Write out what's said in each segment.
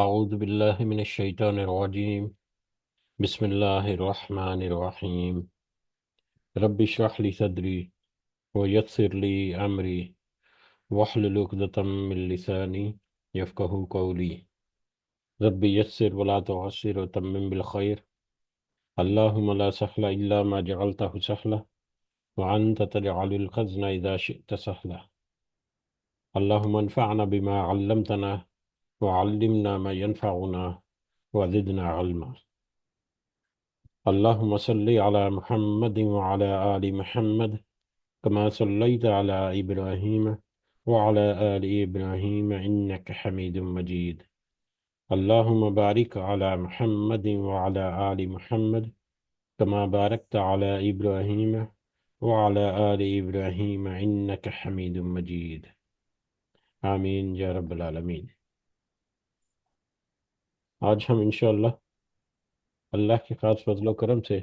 أعوذ بالله من الشيطان الرجيم. بسم الله الرحمن الرحيم. رب اشرح لي صدري ويسر لي أمري واحلل عقدة من لساني يفقهوا قولي. رب يسر ولا تعسر وتمم بالخير. اللهم لا سهل إلا ما جعلته سهلا وأنت تجعل الحزن إذا شئت سهلا. اللهم انفعنا بما علمتنا وعلمنا ما ينفعنا وزدنا علما. اللهم صل على محمد وعلى آل محمد كما صليت على إبراهيم وعلى آل إبراهيم إنك حميد مجيد. اللهم بارك على محمد وعلى آل محمد كما باركت على إبراهيم وعلى آل إبراهيم إنك حميد مجيد. آمین یا رب العالمین۔ آج ہم انشاءاللہ اللہ کی خاص فضل و کرم سے،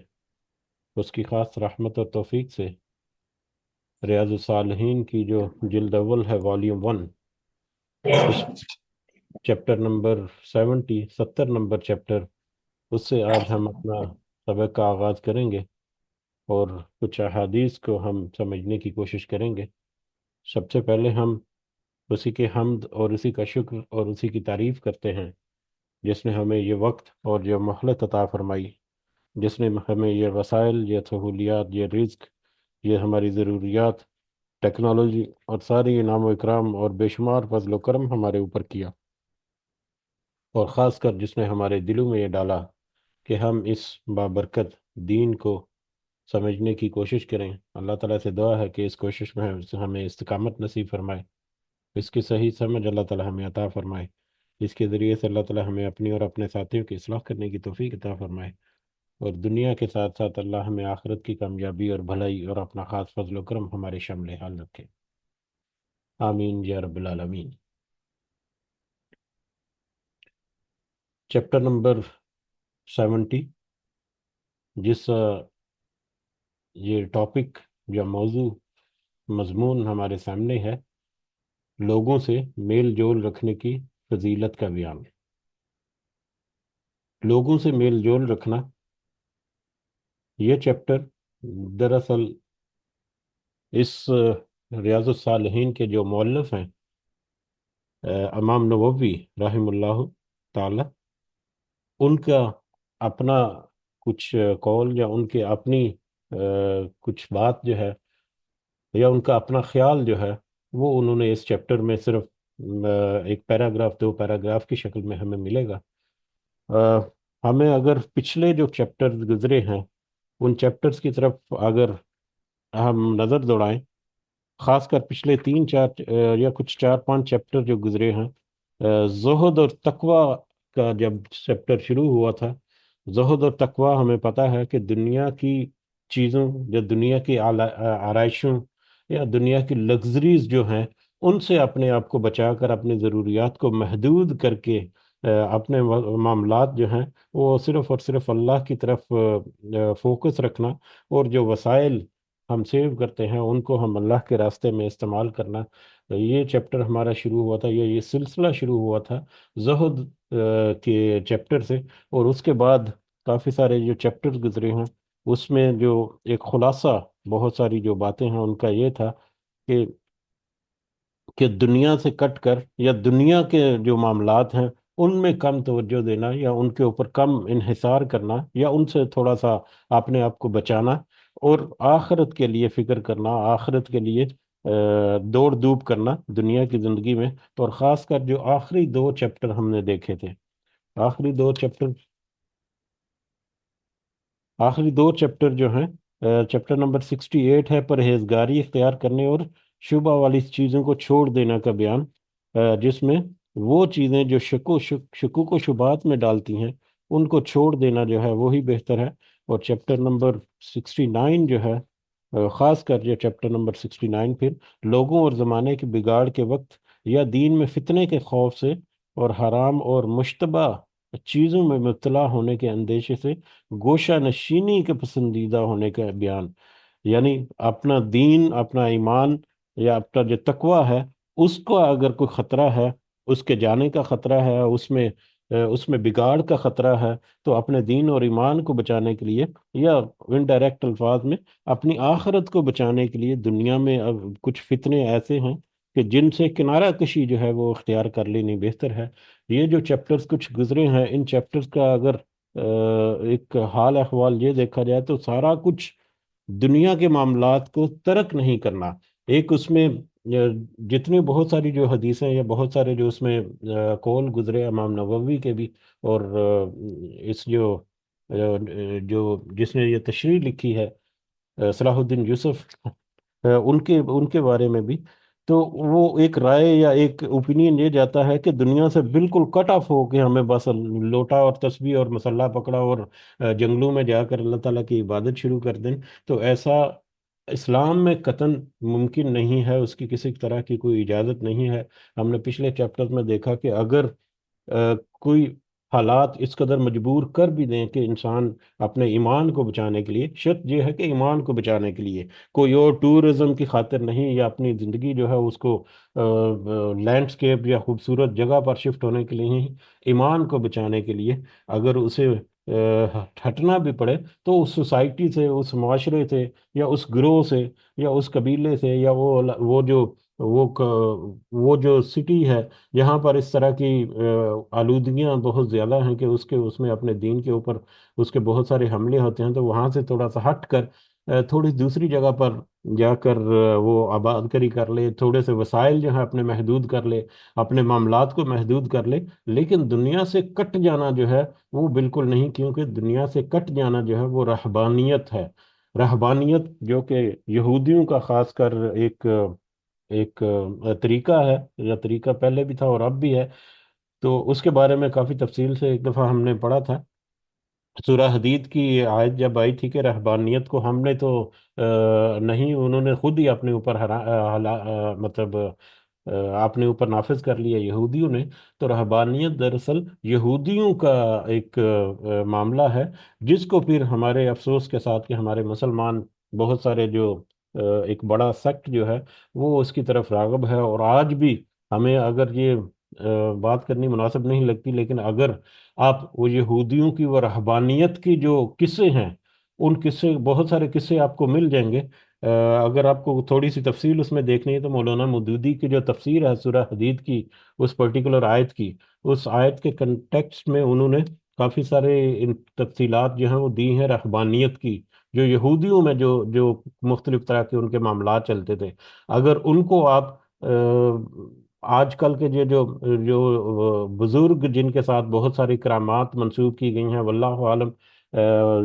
اس کی خاص رحمت اور توفیق سے، ریاض الصالحین کی جو جلد اول ہے والیوم 1، اس چیپٹر نمبر 70 نمبر چیپٹر، اس سے آج ہم اپنا سبق کا آغاز کریں گے اور کچھ احادیث کو ہم سمجھنے کی کوشش کریں گے۔ سب سے پہلے ہم اسی کے حمد اور اسی کا شکر اور اسی کی تعریف کرتے ہیں جس نے ہمیں یہ وقت اور یہ مہلت عطا فرمائی، جس نے ہمیں یہ وسائل، یہ سہولیات، یہ رزق، یہ ہماری ضروریات، ٹیکنالوجی اور ساری انعام و اکرام اور بے شمار فضل و کرم ہمارے اوپر کیا، اور خاص کر جس نے ہمارے دلوں میں یہ ڈالا کہ ہم اس بابرکت دین کو سمجھنے کی کوشش کریں۔ اللہ تعالیٰ سے دعا ہے کہ اس کوشش میں ہمیں استقامت نصیب فرمائے، اس کی صحیح سمجھ اللہ تعالیٰ ہمیں عطا فرمائے، اس کے ذریعے سے اللہ تعالیٰ ہمیں اپنی اور اپنے ساتھیوں کی اصلاح کرنے کی توفیق عطا فرمائے، اور دنیا کے ساتھ ساتھ اللہ ہمیں آخرت کی کامیابی اور بھلائی اور اپنا خاص فضل و کرم ہمارے شامل حال رکھے۔ آمین یا رب العالمین۔ چیپٹر نمبر 70، جس یہ ٹاپک یا موضوع مضمون ہمارے سامنے ہے، لوگوں سے میل جول رکھنے کی فضیلت کا بیان۔ لوگوں سے میل جول رکھنا، یہ چیپٹر دراصل اس ریاض الصالحین کے جو مؤلف ہیں امام نووی رحم اللہ تعالی، ان کا اپنا کچھ قول یا ان کے اپنی کچھ بات جو ہے یا ان کا اپنا خیال جو ہے وہ انہوں نے اس چیپٹر میں صرف ایک پیراگراف، 2 پیراگراف کی شکل میں ہمیں ملے گا۔ ہمیں اگر پچھلے جو چیپٹرز گزرے ہیں ان چیپٹرز کی طرف اگر ہم نظر دوڑائیں، خاص کر پچھلے 3-4 یا کچھ 4-5 چیپٹر جو گزرے ہیں، زہد اور تقوی کا جب چیپٹر شروع ہوا تھا، زہد اور تقوی ہمیں پتہ ہے کہ دنیا کی چیزوں یا دنیا کی آرائشوں یا دنیا کی لگژریز جو ہیں ان سے اپنے آپ کو بچا کر، اپنی ضروریات کو محدود کر کے اپنے معاملات جو ہیں وہ صرف اور صرف اللہ کی طرف فوکس رکھنا، اور جو وسائل ہم سیو کرتے ہیں ان کو ہم اللہ کے راستے میں استعمال کرنا، یہ چیپٹر ہمارا شروع ہوا تھا، یہ سلسلہ شروع ہوا تھا زہد کے چیپٹر سے۔ اور اس کے بعد کافی سارے جو چیپٹر گزرے ہیں اس میں جو ایک خلاصہ بہت ساری جو باتیں ہیں ان کا یہ تھا کہ دنیا سے کٹ کر یا دنیا کے جو معاملات ہیں ان میں کم توجہ دینا یا ان کے اوپر کم انحصار کرنا یا ان سے تھوڑا سا اپنے آپ کو بچانا، اور آخرت کے لیے فکر کرنا، آخرت کے لیے دوڑ دھوپ کرنا دنیا کی زندگی میں۔ اور خاص کر جو آخری 2 چیپٹر ہم نے دیکھے تھے، آخری دو چیپٹر جو ہیں، چیپٹر نمبر 68 ہے پرہیزگاری اختیار کرنے اور شبہ والی چیزوں کو چھوڑ دینا کا بیان، جس میں وہ چیزیں جو شکوک و شبہات میں ڈالتی ہیں ان کو چھوڑ دینا جو ہے وہی بہتر ہے۔ اور چیپٹر نمبر 69 جو ہے، خاص کر جو چیپٹر نمبر 69 پھر لوگوں اور زمانے کے بگاڑ کے وقت یا دین میں فتنے کے خوف سے اور حرام اور مشتبہ چیزوں میں مبتلا ہونے کے اندیشے سے گوشہ نشینی کے پسندیدہ ہونے کا بیان، یعنی اپنا دین، اپنا ایمان یا اپنا جو تقوی ہے اس کو اگر کوئی خطرہ ہے، اس کے جانے کا خطرہ ہے، اس میں اس میں بگاڑ کا خطرہ ہے، تو اپنے دین اور ایمان کو بچانے کے لیے، یا انڈائریکٹ الفاظ میں اپنی آخرت کو بچانے کے لیے، دنیا میں اب کچھ فتنے ایسے ہیں کہ جن سے کنارہ کشی جو ہے وہ اختیار کر لینی بہتر ہے۔ یہ جو چیپٹرز کچھ گزرے ہیں، ان چیپٹرز کا اگر ایک حال احوال یہ دیکھا جائے تو سارا کچھ دنیا کے معاملات کو ترک نہیں کرنا۔ ایک اس میں جتنی بہت ساری جو حدیثیں یا بہت سارے جو اس میں قول گزرے امام نووی کے بھی، اور اس جو جس نے یہ تشریح لکھی ہے، صلاح الدین یوسف، ان کے بارے میں بھی، تو وہ ایک رائے یا ایک اوپینین یہ جاتا ہے کہ دنیا سے بالکل کٹ آف ہو کے ہمیں بس لوٹا اور تسبیح اور مسلح پکڑا اور جنگلوں میں جا کر اللہ تعالیٰ کی عبادت شروع کر دیں، تو ایسا اسلام میں قطعاً ممکن نہیں ہے، اس کی کسی طرح کی کوئی اجازت نہیں ہے۔ ہم نے پچھلے چیپٹر میں دیکھا کہ اگر کوئی حالات اس قدر مجبور کر بھی دیں کہ انسان اپنے ایمان کو بچانے کے لیے، شرط یہ ہے کہ ایمان کو بچانے کے لیے، کوئی اور ٹورزم کی خاطر نہیں، یا اپنی زندگی جو ہے اس کو لینڈسکیپ یا خوبصورت جگہ پر شفٹ ہونے کے لیے نہیں، ایمان کو بچانے کے لیے اگر اسے ہٹنا بھی پڑے، تو اس سوسائٹی سے، اس معاشرے سے، یا اس گروہ سے، یا اس قبیلے سے، یا وہ جو سٹی ہے جہاں پر اس طرح کی آلودگیاں بہت زیادہ ہیں کہ اس میں اپنے دین کے اوپر اس کے بہت سارے حملے ہوتے ہیں، تو وہاں سے تھوڑا سا ہٹ کر تھوڑی دوسری جگہ پر جا کر وہ آباد کری کر لے، تھوڑے سے وسائل جو ہے اپنے محدود کر لے، اپنے معاملات کو محدود کر لے، لیکن دنیا سے کٹ جانا جو ہے وہ بالکل نہیں، کیونکہ دنیا سے کٹ جانا جو ہے وہ رہبانیت ہے۔ رہبانیت جو کہ یہودیوں کا خاص کر ایک طریقہ ہے، یا طریقہ پہلے بھی تھا اور اب بھی ہے، تو اس کے بارے میں کافی تفصیل سے ایک دفعہ ہم نے پڑھا تھا۔ سورہ حدید کی آیت جب آئی تھی کہ رہبانیت کو ہم نے تو نہیں، انہوں نے خود ہی اپنے اوپر مطلب اپنے اوپر نافذ کر لیا یہودیوں نے، تو رہبانیت دراصل یہودیوں کا ایک معاملہ ہے، جس کو پھر ہمارے افسوس کے ساتھ کہ ہمارے مسلمان بہت سارے جو ایک بڑا سیکٹ جو ہے وہ اس کی طرف راغب ہے، اور آج بھی ہمیں اگر یہ بات کرنی مناسب نہیں لگتی، لیکن اگر آپ وہ یہودیوں کی وہ رہبانیت کی جو قصے ہیں، ان قصے، بہت سارے قصے آپ کو مل جائیں گے۔ اگر آپ کو تھوڑی سی تفصیل اس میں دیکھنی ہے تو مولانا مودودی کی جو تفسیر ہے سورہ حدید کی، اس پرٹیکولر آیت کی، اس آیت کے کنٹیکسٹ میں انہوں نے کافی سارے ان تفصیلات جو ہیں وہ دی ہیں رہبانیت کی، جو یہودیوں میں جو جو مختلف طرح کے ان کے معاملات چلتے تھے۔ اگر ان کو آپ آج کل کے جو بزرگ جن کے ساتھ بہت ساری کرامات منسوب کی گئی ہیں، واللہ عالم،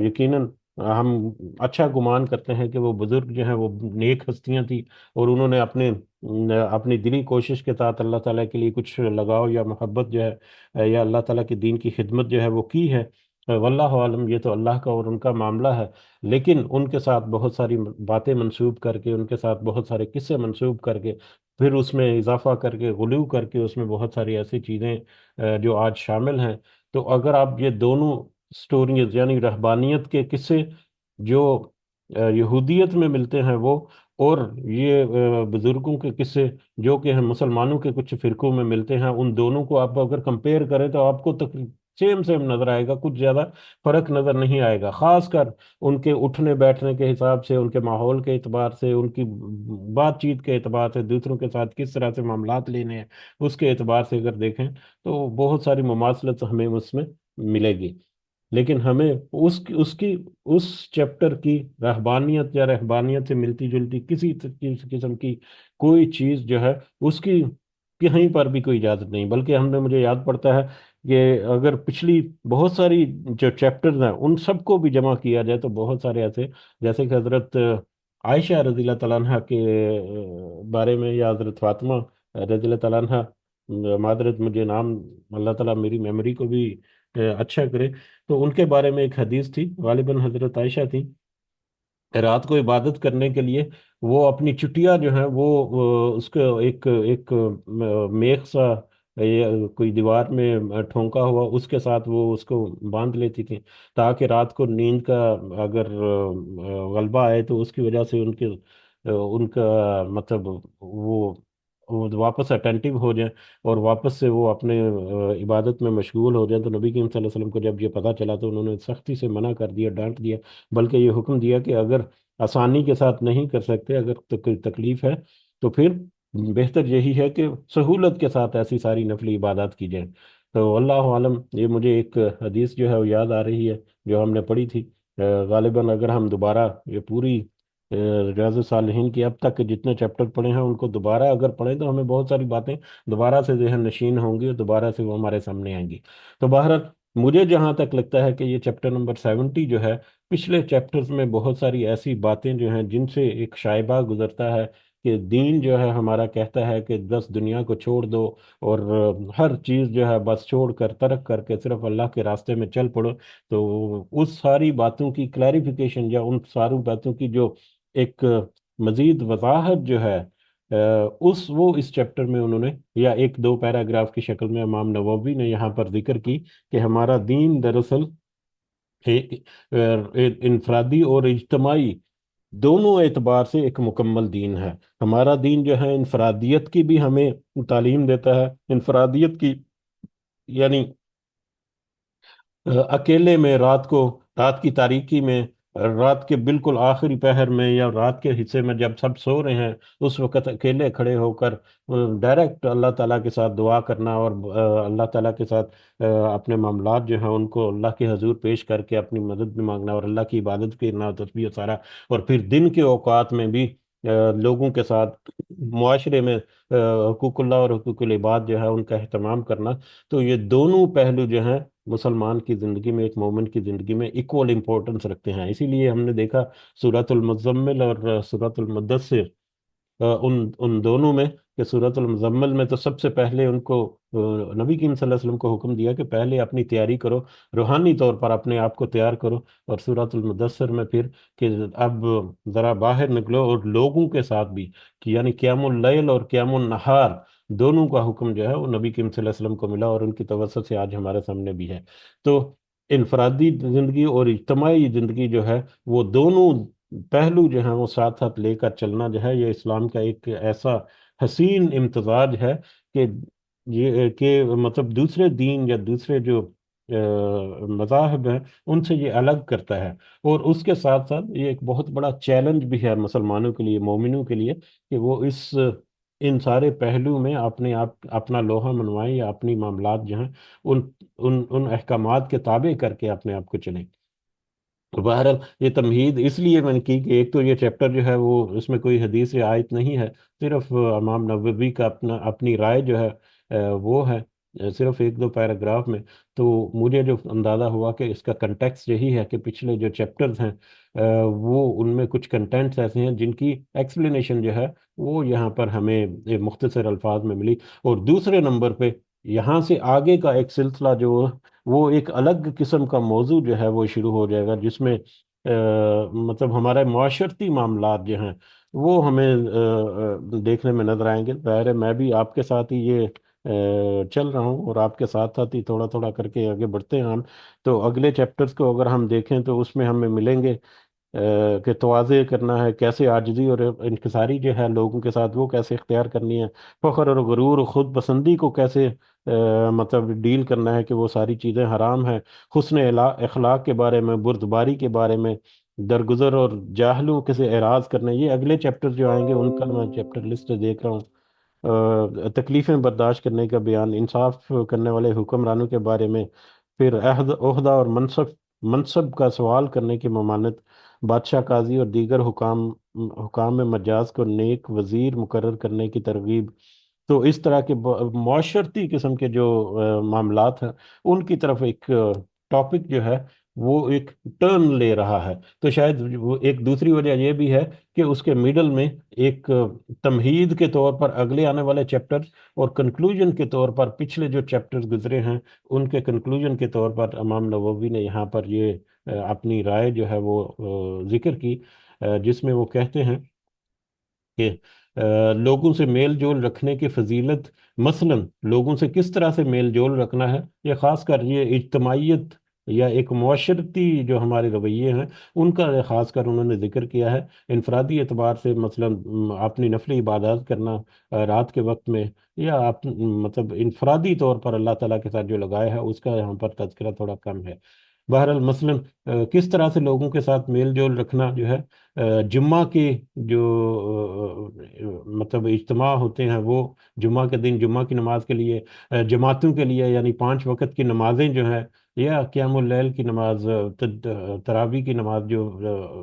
یقیناً ہم اچھا گمان کرتے ہیں کہ وہ بزرگ جو ہیں وہ نیک ہستیاں تھیں، اور انہوں نے اپنی دلی کوشش کے ساتھ اللہ تعالیٰ کے لیے کچھ لگاؤ یا محبت جو ہے یا اللہ تعالیٰ کے دین کی خدمت جو ہے وہ کی ہے۔ واللہ عالم، یہ تو اللہ کا اور ان کا معاملہ ہے، لیکن ان کے ساتھ بہت ساری باتیں منسوب کر کے، ان کے ساتھ بہت سارے قصے منسوب کر کے، پھر اس میں اضافہ کر کے، غلو کر کے، اس میں بہت ساری ایسی چیزیں جو آج شامل ہیں، تو اگر آپ یہ دونوں سٹوریز یعنی رہبانیت کے قصے جو یہودیت میں ملتے ہیں وہ، اور یہ بزرگوں کے قصے جو کہ ہم مسلمانوں کے کچھ فرقوں میں ملتے ہیں، ان دونوں کو آپ اگر کمپیئر کریں تو آپ کو سیم سیم نظر آئے گا، کچھ زیادہ فرق نظر نہیں آئے گا، خاص کر ان کے اٹھنے بیٹھنے کے حساب سے، ان کے ماحول کے اعتبار سے، ان کی بات چیت کے اعتبار سے، دوسروں کے ساتھ کس طرح سے معاملات لینے ہیں اس کے اعتبار سے اگر دیکھیں تو بہت ساری مماثلت ہمیں اس میں ملے گی۔ لیکن ہمیں اس چیپٹر کی رہبانیت یا رہبانیت سے ملتی جلتی کسی قسم کی کوئی چیز جو ہے اس کی کہیں پر بھی کوئی اجازت نہیں، بلکہ مجھے یاد پڑتا ہے کہ اگر پچھلی بہت ساری جو چیپٹرز ہیں ان سب کو بھی جمع کیا جائے تو بہت سارے ایسے، جیسے کہ حضرت عائشہ رضی اللہ تعالیٰ عنہ کے بارے میں، یا حضرت فاطمہ رضی اللہ تعالیٰ عنہ، معذرت مجھے نام، اللہ تعالیٰ میری میموری کو بھی اچھا کرے، تو ان کے بارے میں ایک حدیث تھی، غالباً حضرت عائشہ تھی، رات کو عبادت کرنے کے لیے وہ اپنی چٹیا جو ہیں وہ اس کو ایک ایک میخ سا یا کوئی دیوار میں ٹھونکا ہوا، اس کے ساتھ وہ اس کو باندھ لیتی تھی، تاکہ رات کو نیند کا اگر غلبہ آئے تو اس کی وجہ سے ان کا مطلب وہ وہ واپس اٹینٹیو ہو جائیں اور واپس سے وہ اپنے عبادت میں مشغول ہو جائیں، تو نبی کریم صلی اللہ علیہ وسلم کو جب یہ پتہ چلا تو انہوں نے سختی سے منع کر دیا، ڈانٹ دیا، بلکہ یہ حکم دیا کہ اگر آسانی کے ساتھ نہیں کر سکتے، اگر تکلیف ہے، تو پھر بہتر یہی ہے کہ سہولت کے ساتھ ایسی ساری نفلی عبادات کی جائیں۔ تو اللہ عالم، یہ مجھے ایک حدیث جو ہے وہ یاد آ رہی ہے جو ہم نے پڑھی تھی۔ غالباً اگر ہم دوبارہ یہ پوری ریاض الصالحین کی اب تک کے جتنے چیپٹر پڑھے ہیں ان کو دوبارہ اگر پڑھیں تو ہمیں بہت ساری باتیں دوبارہ سے ذہن نشین ہوں گی اور دوبارہ سے وہ ہمارے سامنے آئیں گی۔ تو بہرحال مجھے جہاں تک لگتا ہے کہ یہ چیپٹر نمبر 70 جو ہے، پچھلے چیپٹرز میں بہت ساری ایسی باتیں جو ہیں جن سے ایک شائبہ گزرتا ہے کہ دین جو ہے ہمارا کہتا ہے کہ بس دنیا کو چھوڑ دو اور ہر چیز جو ہے بس چھوڑ کر ترک کر کے صرف اللہ کے راستے میں چل پڑو۔ تو اس ساری باتوں کی کلیریفیکیشن یا ان ساری باتوں کی جو ایک مزید وضاحت جو ہے اس چیپٹر میں انہوں نے یا ایک دو پیراگراف کی شکل میں امام نووی نے یہاں پر ذکر کی کہ ہمارا دین دراصل انفرادی اور اجتماعی دونوں اعتبار سے ایک مکمل دین ہے۔ ہمارا دین جو ہے انفرادیت کی بھی ہمیں تعلیم دیتا ہے، انفرادیت کی یعنی اکیلے میں رات کی تاریکی میں، رات کے بالکل آخری پہر میں یا رات کے حصے میں جب سب سو رہے ہیں، اس وقت اکیلے کھڑے ہو کر ڈائریکٹ اللہ تعالیٰ کے ساتھ دعا کرنا اور اللہ تعالیٰ کے ساتھ اپنے معاملات جو ہیں ان کو اللہ کے حضور پیش کر کے اپنی مدد بھی مانگنا اور اللہ کی عبادت کرنا، تسبیح و سارا، اور پھر دن کے اوقات میں بھی لوگوں کے ساتھ معاشرے میں حقوق اللہ اور حقوق العباد جو ہے ان کا اہتمام کرنا۔ تو یہ دونوں پہلو جو ہیں مسلمان کی زندگی میں، ایک مومن کی زندگی میں ایکول امپورٹنس رکھتے ہیں۔ اسی لیے ہم نے دیکھا سورۃ المزمل اور سورۃ المدثر، ان دونوں میں کہ سورۃ المزمل میں تو سب سے پہلے ان کو نبی کریم صلی اللہ علیہ وسلم کو حکم دیا کہ پہلے اپنی تیاری کرو، روحانی طور پر اپنے آپ کو تیار کرو، اور سورۃ المدثر میں پھر کہ اب ذرا باہر نکلو اور لوگوں کے ساتھ بھی، کہ یعنی قیام اللیل اور قیام النہار دونوں کا حکم جو ہے وہ نبی کریم صلی اللہ علیہ وسلم کو ملا، اور ان کی توسط سے آج ہمارے سامنے بھی ہے۔ تو انفرادی زندگی اور اجتماعی زندگی جو ہے وہ دونوں پہلو جو ہیں وہ ساتھ ساتھ لے کر چلنا جو ہے یہ اسلام کا ایک ایسا حسین امتزاج ہے کہ یہ کہ مطلب دوسرے دین یا دوسرے جو مذاہب ہیں ان سے یہ الگ کرتا ہے، اور اس کے ساتھ ساتھ یہ ایک بہت بڑا چیلنج بھی ہے مسلمانوں کے لیے، مومنوں کے لیے، کہ وہ ان سارے پہلو میں اپنے آپ اپنا لوہا منوائیں یا اپنی معاملات جو ہیں ان ان احکامات کے تابع کر کے اپنے آپ کو چلیں۔ تو بہرحال یہ تمہید اس لیے میں نے کی کہ ایک تو یہ چیپٹر جو ہے وہ اس میں کوئی حدیث یا آیت نہیں ہے، صرف امام نووی کا اپنی رائے جو ہے وہ ہے صرف ایک دو پیراگراف میں۔ تو مجھے جو اندازہ ہوا کہ اس کا کنٹیکس یہی ہے کہ پچھلے جو چیپٹرز ہیں وہ ان میں کچھ کنٹینٹس ایسے ہیں جن کی ایکسپلینیشن جو ہے وہ یہاں پر ہمیں مختصر الفاظ میں ملی، اور دوسرے نمبر پہ یہاں سے آگے کا ایک سلسلہ جو وہ ایک الگ قسم کا موضوع جو ہے وہ شروع ہو جائے گا، جس میں مطلب ہمارے معاشرتی معاملات جو ہیں وہ ہمیں دیکھنے میں نظر آئیں گے۔ ظاہر ہے میں بھی آپ کے ساتھ ہی یہ چل رہا ہوں، اور آپ کے ساتھ ساتھ ہی تھوڑا تھوڑا کر کے آگے بڑھتے ہیں ہم۔ تو اگلے چیپٹرز کو اگر ہم دیکھیں تو اس میں ہمیں ملیں گے کہ تواضع کرنا ہے کیسے، عاجزی اور انکساری جو ہے لوگوں کے ساتھ وہ کیسے اختیار کرنی ہے، فخر اور غرور اور خود پسندی کو کیسے مطلب ڈیل کرنا ہے کہ وہ ساری چیزیں حرام ہیں، حسن اخلاق کے بارے میں، بردباری کے بارے میں، درگزر اور جاہلوں کے سے اعراض کرنا، یہ اگلے چیپٹر جو آئیں گے ان کا میں چیپٹر لسٹ دیکھ رہا ہوں۔ تکلیفیں برداشت کرنے کا بیان، انصاف کرنے والے حکمرانوں کے بارے میں، پھر عہدہ اور منصب کا سوال کرنے کی ممانعت، بادشاہ، قاضی اور دیگر حکام مجاز کو نیک وزیر مقرر کرنے کی ترغیب۔ تو اس طرح کے معاشرتی قسم کے جو معاملات ہیں ان کی طرف ایک ٹاپک جو ہے وہ ایک ٹرن لے رہا ہے۔ تو شاید وہ ایک دوسری وجہ یہ بھی ہے کہ اس کے میڈل میں ایک تمہید کے طور پر اگلے آنے والے چیپٹر اور کنکلوژن کے طور پر پچھلے جو چیپٹرز گزرے ہیں ان کے کنکلوژن کے طور پر امام نووی نے یہاں پر یہ اپنی رائے جو ہے وہ ذکر کی، جس میں وہ کہتے ہیں کہ لوگوں سے میل جول رکھنے کی فضیلت، مثلا لوگوں سے کس طرح سے میل جول رکھنا ہے، یہ خاص کر یہ اجتماعیت یا ایک معاشرتی جو ہمارے رویے ہیں ان کا خاص کر انہوں نے ذکر کیا ہے۔ انفرادی اعتبار سے مثلا اپنی نفلی عبادات کرنا رات کے وقت میں، یا مطلب انفرادی طور پر اللہ تعالیٰ کے ساتھ جو لگایا ہے اس کا یہاں پر تذکرہ تھوڑا کم ہے۔ بہرحال مثلا کس طرح سے لوگوں کے ساتھ میل جول رکھنا جو ہے، جمعہ کے جو مطلب اجتماع ہوتے ہیں وہ جمعہ کے دن جمعہ کی نماز کے لیے، جماعتوں کے لیے یعنی 5 وقت کی نمازیں جو ہیں، یا قیام اللیل کی نماز، تراویح کی نماز جو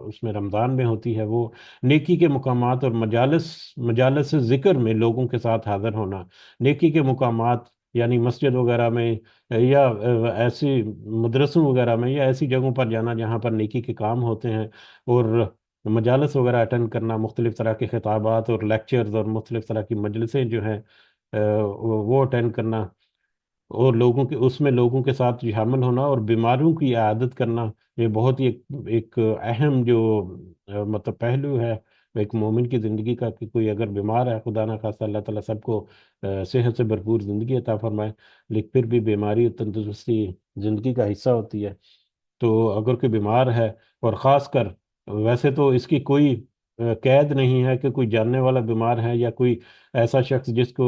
اس میں رمضان میں ہوتی ہے، وہ نیکی کے مقامات اور مجالس ذکر میں لوگوں کے ساتھ حاضر ہونا، نیکی کے مقامات یعنی مسجد وغیرہ میں، یا ایسی مدرسوں وغیرہ میں، یا ایسی جگہوں پر جانا جہاں پر نیکی کے کام ہوتے ہیں، اور مجالس وغیرہ اٹینڈ کرنا، مختلف طرح کے خطابات اور لیکچرز اور مختلف طرح کی مجلسیں جو ہیں وہ اٹینڈ کرنا، اور لوگوں کے اس میں لوگوں کے ساتھ شامل ہونا، اور بیماروں کی عیادت کرنا۔ یہ بہت ہی ایک اہم جو مطلب پہلو ہے ایک مومن کی زندگی کا، کہ کوئی اگر بیمار ہے، خدا نہ خواستہ اللہ تعالیٰ سب کو صحت سے بھرپور زندگی عطا فرمائے، لیکن پھر بھی بیماری اور تندرستی زندگی کا حصہ ہوتی ہے۔ تو اگر کوئی بیمار ہے، اور خاص کر ویسے تو اس کی کوئی قید نہیں ہے کہ کوئی جاننے والا بیمار ہے یا کوئی ایسا شخص جس کو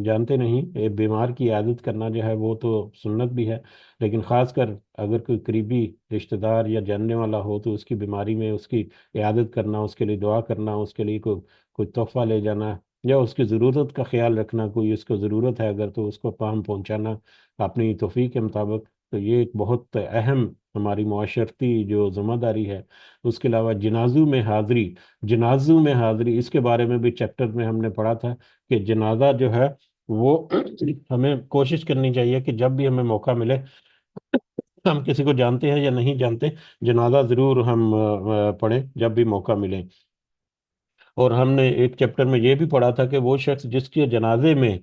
جانتے نہیں، بیمار کی عیادت کرنا جو ہے وہ تو سنت بھی ہے، لیکن خاص کر اگر کوئی قریبی رشتہ دار یا جاننے والا ہو تو اس کی بیماری میں اس کی عیادت کرنا، اس کے لیے دعا کرنا، اس کے لیے کوئی تحفہ لے جانا، یا اس کی ضرورت کا خیال رکھنا، کوئی اس کو ضرورت ہے اگر تو اس کو فہم پہنچانا اپنی توفیق کے مطابق، تو یہ ایک بہت اہم ہماری معاشرتی جو ذمہ داری ہے۔ اس کے علاوہ جنازوں میں حاضری، اس کے بارے میں بھی چیپٹر میں ہم نے پڑھا تھا کہ جنازہ جو ہے وہ ہمیں کوشش کرنی چاہیے کہ جب بھی ہمیں موقع ملے، ہم کسی کو جانتے ہیں یا نہیں جانتے، جنازہ ضرور ہم پڑھیں جب بھی موقع ملے۔ اور ہم نے ایک چیپٹر میں یہ بھی پڑھا تھا کہ وہ شخص جس کے جنازے میں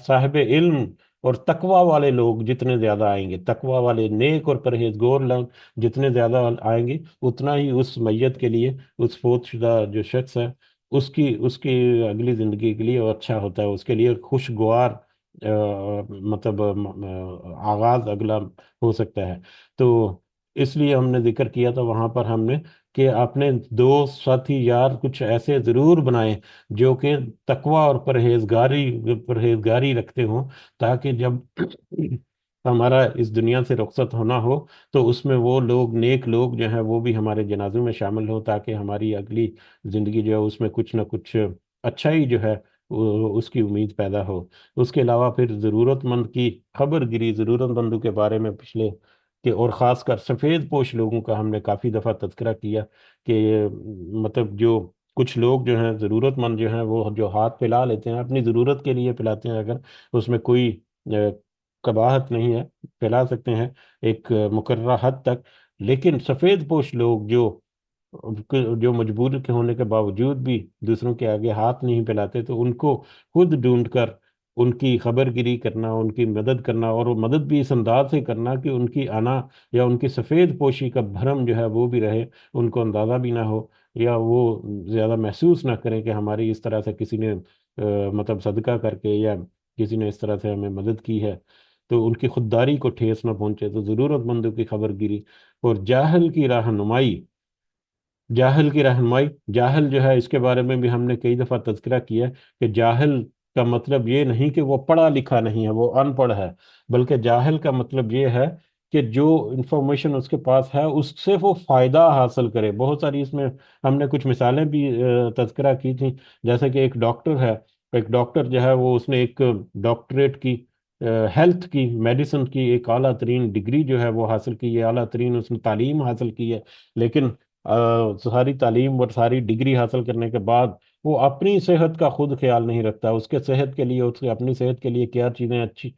صاحب علم اور تقوی والے لوگ جتنے زیادہ آئیں گے، تقوی والے نیک اور پرہیزگار لوگ جتنے زیادہ آئیں گے، اتنا ہی اس میت کے لیے، اس فوت شدہ جو شخص ہے، اس کی اگلی زندگی کے لیے وہ اچھا ہوتا ہے، اس کے لیے خوشگوار مطلب آغاز اگلا ہو سکتا ہے۔ تو اس لیے ہم نے ذکر کیا تھا وہاں پر ہم نے کہ اپنے دوست ساتھی یار کچھ ایسے ضرور بنائیں جو کہ تقوی اور پرہیزگاری رکھتے ہوں، تاکہ جب ہمارا اس دنیا سے رخصت ہونا ہو تو اس میں وہ لوگ، نیک لوگ جو ہیں، وہ بھی ہمارے جنازوں میں شامل ہو، تاکہ ہماری اگلی زندگی جو ہے اس میں کچھ نہ کچھ اچھائی جو ہے اس کی امید پیدا ہو۔ اس کے علاوہ پھر ضرورت مند کی خبر گیری، ضرورت مندوں کے بارے میں پچھلے اور خاص کر سفید پوش لوگوں کا ہم نے کافی دفعہ تذکرہ کیا کہ مطلب جو کچھ لوگ جو ہیں ضرورت مند جو ہیں، وہ جو ہاتھ پھیلا لیتے ہیں اپنی ضرورت کے لیے پھیلاتے ہیں، اگر اس میں کوئی قباحت نہیں ہے، پھیلا سکتے ہیں ایک مقررہ حد تک، لیکن سفید پوش لوگ جو مجبور کے ہونے کے باوجود بھی دوسروں کے آگے ہاتھ نہیں پھیلاتے، تو ان کو خود ڈھونڈ کر ان کی خبر گیری کرنا، ان کی مدد کرنا، اور وہ مدد بھی اس انداز سے کرنا کہ ان کی انا یا ان کی سفید پوشی کا بھرم جو ہے وہ بھی رہے، ان کو اندازہ بھی نہ ہو، یا وہ زیادہ محسوس نہ کریں کہ ہماری اس طرح سے کسی نے مطلب صدقہ کر کے یا کسی نے اس طرح سے ہمیں مدد کی ہے، تو ان کی خودداری کو ٹھیس نہ پہنچے۔ تو ضرورت مندوں کی خبر گیری اور جاہل جو ہے، اس کے بارے میں بھی ہم نے کئی دفعہ تذکرہ کیا کہ جاہل کا مطلب یہ نہیں کہ وہ پڑھا لکھا نہیں ہے، وہ ان پڑھ ہے، بلکہ جاہل کا مطلب یہ ہے کہ جو انفارمیشن اس کے پاس ہے اس سے وہ فائدہ حاصل کرے۔ بہت ساری اس میں ہم نے کچھ مثالیں بھی تذکرہ کی تھیں، جیسے کہ ایک ڈاکٹر ہے، ایک ڈاکٹر جو ہے وہ اس نے ایک ڈاکٹریٹ کی، ہیلتھ کی، میڈیسن کی ایک اعلیٰ ترین ڈگری جو ہے وہ حاصل کی ہے، اعلیٰ ترین اس نے تعلیم حاصل کی ہے، لیکن ساری تعلیم اور ساری ڈگری حاصل کرنے کے بعد وہ اپنی صحت کا خود خیال نہیں رکھتا، اس کے صحت کے لیے، اس کے اپنی صحت کے لیے کیا چیزیں اچھی